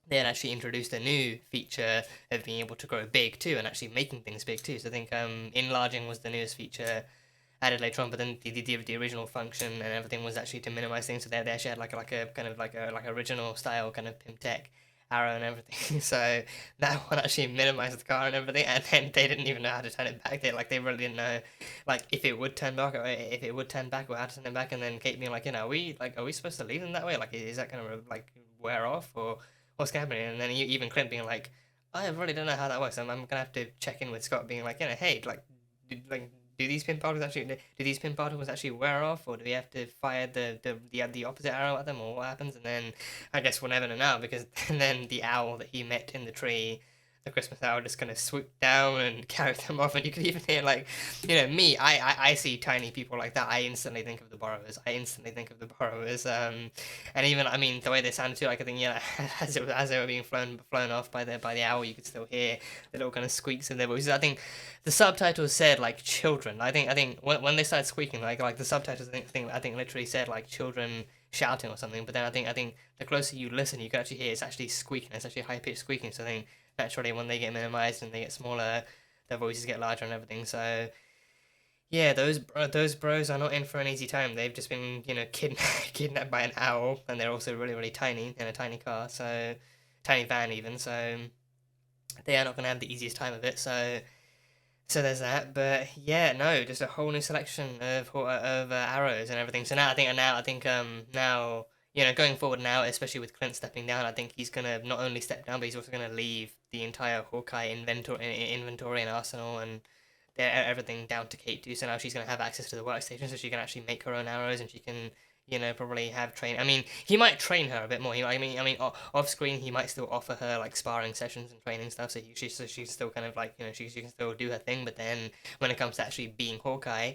they had actually introduced a new feature of being able to grow big too, and actually making things big too. So I think enlarging was the newest feature added later on, but then the original function and everything was actually to minimize things. So they actually had like a kind of like original style kind of Pimtech arrow and everything. So that one actually minimized the car and everything, and then they didn't even know how to turn it back. They really didn't know like if it would turn back or how to turn it back. And then Kate being like, are we supposed to leave them that way? Like, is that gonna like wear off or what's happening? And then even Clint being like, I really don't know how that works. I'm gonna have to check in with Scott, being like, hey, do these pin particles actually wear off, or do we have to fire the opposite arrow at them, or what happens? And then I guess we'll never know now, because then the owl that he met in the tree, the Christmas owl, just kind of swooped down and carried them off. And you could even hear me, I see tiny people like that, I instantly think of the Borrowers. And even the way they sounded too, like I think as they were being flown off by the owl, you could still hear the little kind of squeaks in their voices. I think the subtitles said like children. I think when they started squeaking, like the subtitles I think literally said like children shouting or something. But then I think the closer you listen, you can actually hear it's actually squeaking. It's actually high pitched squeaking. So I think naturally when they get minimized and they get smaller, their voices get larger and everything. So yeah, those bros are not in for an easy time. They've just been kidnapped by an owl, and they're also really, really tiny in a tiny car, so tiny van even. So they are not going to have the easiest time of it. So there's that. But yeah, no, just a whole new selection of arrows and everything. So now I think going forward now, especially with Clint stepping down, I think he's gonna not only step down, but he's also gonna leave the entire Hawkeye inventory and arsenal and everything down to Kate too. So now she's gonna have access to the workstation, so she can actually make her own arrows, and she can probably have train. He might train her a bit more. Off screen he might still offer her like sparring sessions and training stuff, so she's still kind of like she can still do her thing. But then when it comes to actually being Hawkeye,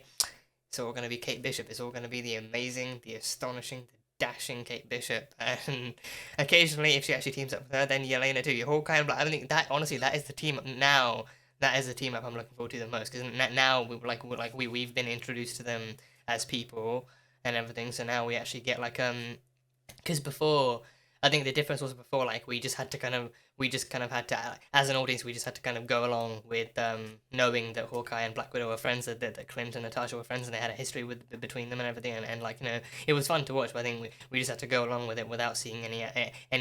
it's all gonna be Kate Bishop. It's all gonna be the amazing, the astonishing, dashing Kate Bishop, and occasionally if she actually teams up with her, then Yelena too. Hawkeye and Black. I think that honestly, that is the team up now. That is the team up I'm looking forward to the most, because now we've been introduced to them as people and everything. So now we actually get because before, I think the difference was before we just kind of had to, as an audience, we just had to kind of go along with knowing that Hawkeye and Black Widow were friends, that Clint and Natasha were friends, and they had a history between them and everything, and it was fun to watch. But I think we just had to go along with it without seeing any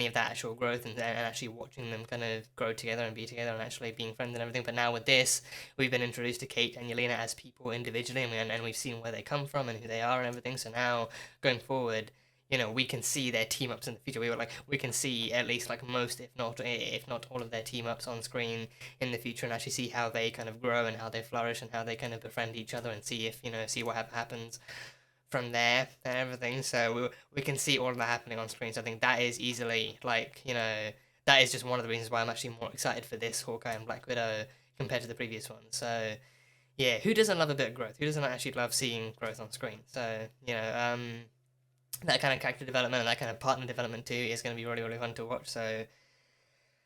of that actual growth, and actually watching them kind of grow together and be together and actually being friends and everything. But now with this, we've been introduced to Kate and Yelena as people individually, and we've seen where they come from and who they are and everything. So now going forward, we can see their team ups in the future. We can see at least most, if not all of their team ups on screen in the future, and actually see how they kind of grow and how they flourish and how they kind of befriend each other, and see if see what happens from there and everything. So we can see all of that happening on screen. So I think that is easily that is just one of the reasons why I'm actually more excited for this Hawkeye and Black Widow compared to the previous one. So yeah, who doesn't love a bit of growth? Who doesn't actually love seeing growth on screen? So that kind of character development and that kind of partner development too is going to be really, really fun to watch, so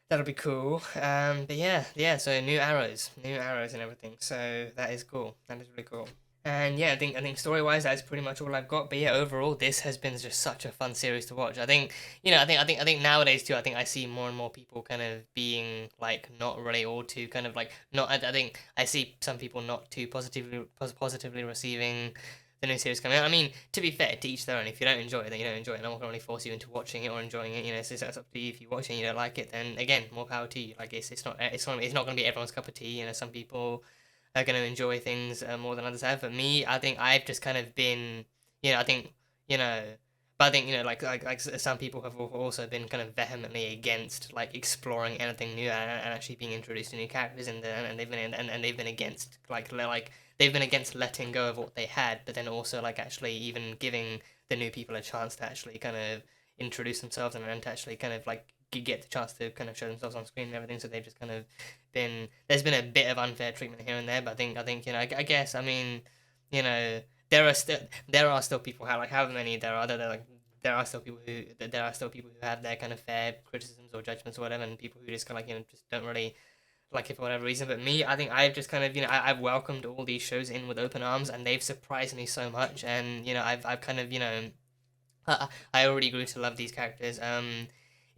that'll be cool. But yeah, so new arrows and everything, so that is cool. That is really cool. And yeah, I think story wise that's pretty much all I've got. But yeah, overall this has been just such a fun series to watch. I think I think nowadays too. I think I see more and more people kind of being like not really all too kind of like not. I think I see some people not too positively receiving the new series coming out. I mean, to be fair, to each their own. If you don't enjoy it, then you don't enjoy it. No one can really force you into watching it or enjoying it. You know, so that's up to you. If you watch it and you don't like it, then again, more power to you. Like it's not going to be everyone's cup of tea. You know, some people are going to enjoy things more than others have. But me, I think I've just kind of been, I think, you know, but I think, like some people have also been kind of vehemently against like exploring anything new and actually being introduced to new characters in there, and they've been against like they've been against letting go of what they had, but then also like actually even giving the new people a chance to actually kind of introduce themselves and to actually kind of like get the chance to kind of show themselves on screen and everything. So they've just kind of there's been a bit of unfair treatment here and there, but I think I guess I mean there are still people however many there are there are still people who have their kind of fair criticisms or judgments or whatever, and people who just kind of just don't really like it for whatever reason. But me, I think I've just kind of I've welcomed all these shows in with open arms, and they've surprised me so much. And I've kind of I already grew to love these characters.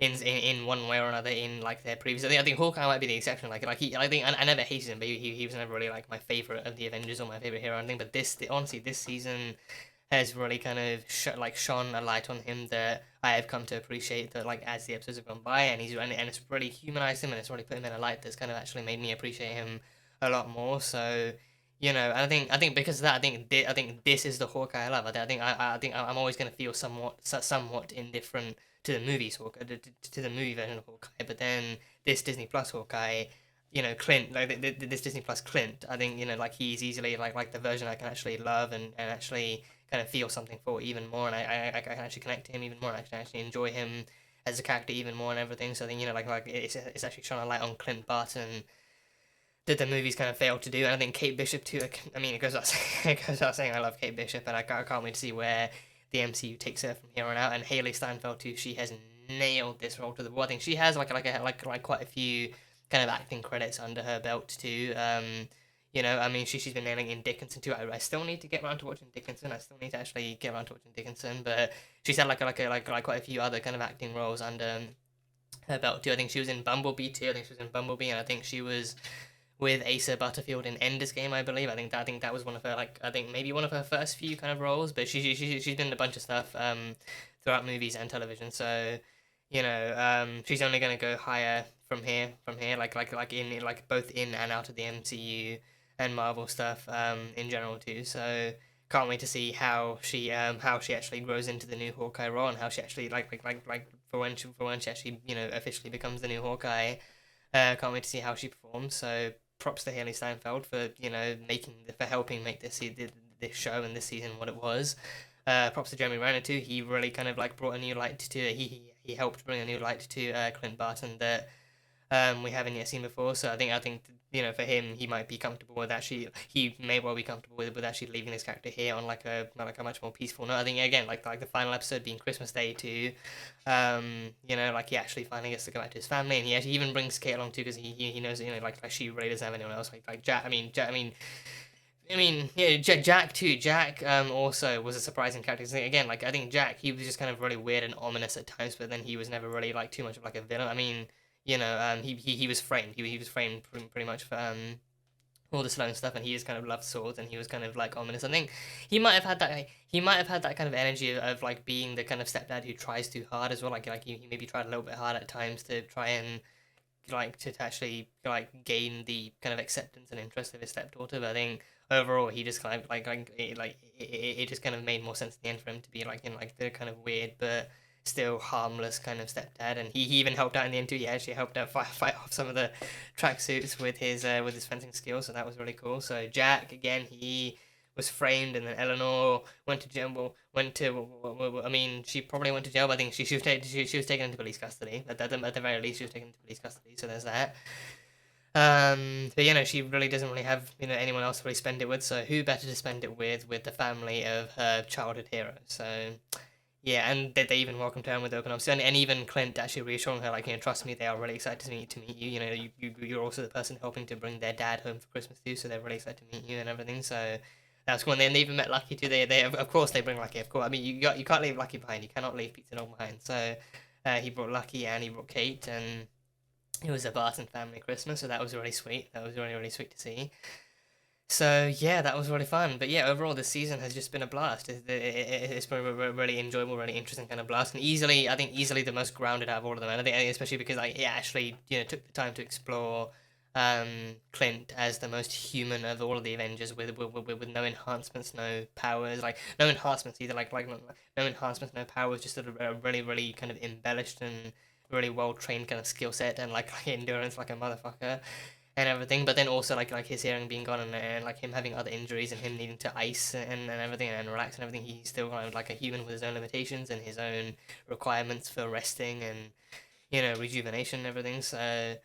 In one way or another in like their previous. I think Hawkeye might be the exception. I never hated him, but he was never really like my favorite of the Avengers or my favorite hero or anything. But honestly, this season has really kind of shone a light on him that I have come to appreciate that like as the episodes have gone by, and it's really humanized him, and it's really put him in a light that's kind of actually made me appreciate him a lot more. So and I think because of that, I think this is the Hawkeye I love. I think I'm always gonna feel somewhat indifferent to the movies Hawkeye, to the movie version of Hawkeye, but then this Disney Plus Hawkeye, Clint, like this Disney Plus Clint, I think like he's easily like the version I can actually love and actually kind of feel something for even more, and I can actually connect to him even more, and I can actually enjoy him as a character even more and everything. So I think like it's actually shone a light on Clint Barton that the movies kind of failed to do. And I think Kate Bishop too. I mean, it goes without saying I love Kate Bishop, and I can't wait to see where the MCU takes her from here on out. And Haley Steinfeld too. She has nailed this role to the. Well, I think she has like quite a few kind of acting credits under her belt too. I mean, she's been nailing in Dickinson too. I still need to get around to watching Dickinson. I still need to actually get around to watching Dickinson. But she's had like quite a few other kind of acting roles under her belt too. I think she was in Bumblebee too. And I think she was with Asa Butterfield in Ender's Game, I believe. I think that was one of her maybe one of her first few kind of roles. But she's been in a bunch of stuff throughout movies and television. So she's only gonna go higher from here. Like both in and out of the MCU and Marvel stuff in general too. So can't wait to see how she actually grows into the new Hawkeye role, and how she actually like for when she actually officially becomes the new Hawkeye. Can't wait to see how she performs. So props to Haley Steinfeld for for helping make this show and this season what it was. Props to Jeremy Renner too. He really kind of like brought a new light to he helped bring a new light to Clint Barton that we haven't yet seen before. So I think for him, he might be comfortable with he may well be comfortable with actually leaving this character here on like a much more peaceful note. I think again like the final episode being Christmas Day too, like he actually finally gets to go back to his family, and he actually even brings Kate along too, because he knows like she really doesn't have anyone else like Jack. Jack too. Jack also was a surprising character. Again, like I think Jack, he was just kind of really weird and ominous at times, but then he was never really like too much of like a villain. I mean, he was framed. He was framed pretty much for all the Sloane stuff, and he just kind of loved swords, and he was kind of like ominous. I think he might have had that. He might have had that kind of energy of like being the kind of stepdad who tries too hard as well. Like he maybe tried a little bit hard at times to try and to actually gain the kind of acceptance and interest of his stepdaughter. But I think overall he just kind of it just kind of made more sense in the end for him to be like in like the kind of weird but still harmless kind of stepdad. And he even helped out in the end too. He actually helped out fight off some of the tracksuits with his fencing skills, so that was really cool. So Jack, again, he was framed, and then Eleanor went to jail. She probably went to jail, but I think she was taken into police custody. At the very least, she was taken into police custody. So there's that. But she really doesn't really have anyone else to really spend it with. So who better to spend it with the family of her childhood hero? So yeah, and they even welcomed her with open arms, and even Clint actually reassuring her trust me, they are really excited to meet you. You're also the person helping to bring their dad home for Christmas too, so they're really excited to meet you and everything. So That's when they even met Lucky too. They of course they bring Lucky. Of course, I mean you can't leave Lucky behind. You cannot leave Pizza Dog behind. So he brought Lucky and he brought Kate, and it was a Barton family Christmas. So that was really sweet. That was really sweet to see. So yeah, that was really fun. But yeah, overall this season has just been a blast. It's been a really enjoyable, really interesting kind of blast, and I think easily the most grounded out of all of them. And I think especially because it actually took the time to explore Clint as the most human of all of the Avengers, with no enhancements, no powers, like no enhancements either, like no enhancements, no powers, just a really kind of embellished and really well trained kind of skill set, and like endurance like a motherfucker. And everything, but then also like his hearing being gone, and like him having other injuries, and him needing to ice and everything and relax and everything, he's still kind of like a human with his own limitations and his own requirements for resting and rejuvenation and everything. So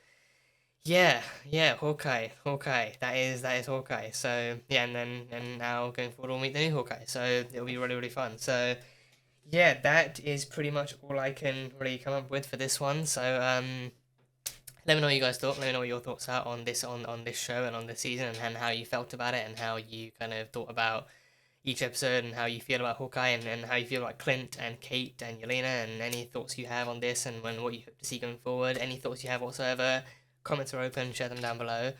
yeah, Hawkeye, that is Hawkeye. So yeah, and now going forward we'll meet the new Hawkeye, so it'll be really fun. So yeah, that is pretty much all I can really come up with for this one. So let me know what you guys thought. Let me know what your thoughts are on this show and on this season, and how you felt about it, and how you kind of thought about each episode, and how you feel about Hawkeye, and how you feel about Clint and Kate and Yelena, and any thoughts you have on this, and what you hope to see going forward. Any thoughts you have whatsoever, comments are open, share them down below.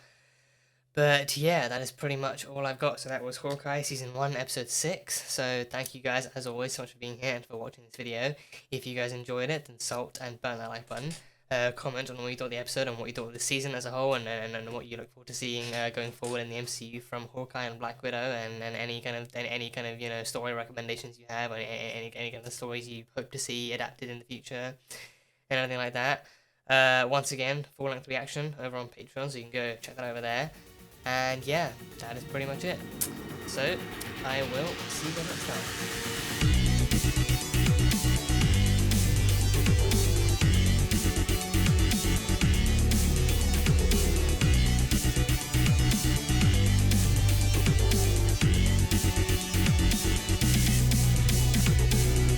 But yeah, that is pretty much all I've got. So that was Hawkeye Season 1, Episode 6. So thank you guys, as always, so much for being here and for watching this video. If you guys enjoyed it, then salt and burn that like button. Comment on what you thought of the episode, and what you thought of the season as a whole, and what you look forward to seeing going forward in the MCU from Hawkeye and Black Widow, and any kind of story recommendations you have, or any kind of stories you hope to see adapted in the future, and anything like that. Once again, full-length reaction over on Patreon, so you can go check that over there. And yeah, that is pretty much it. So I will see you next time.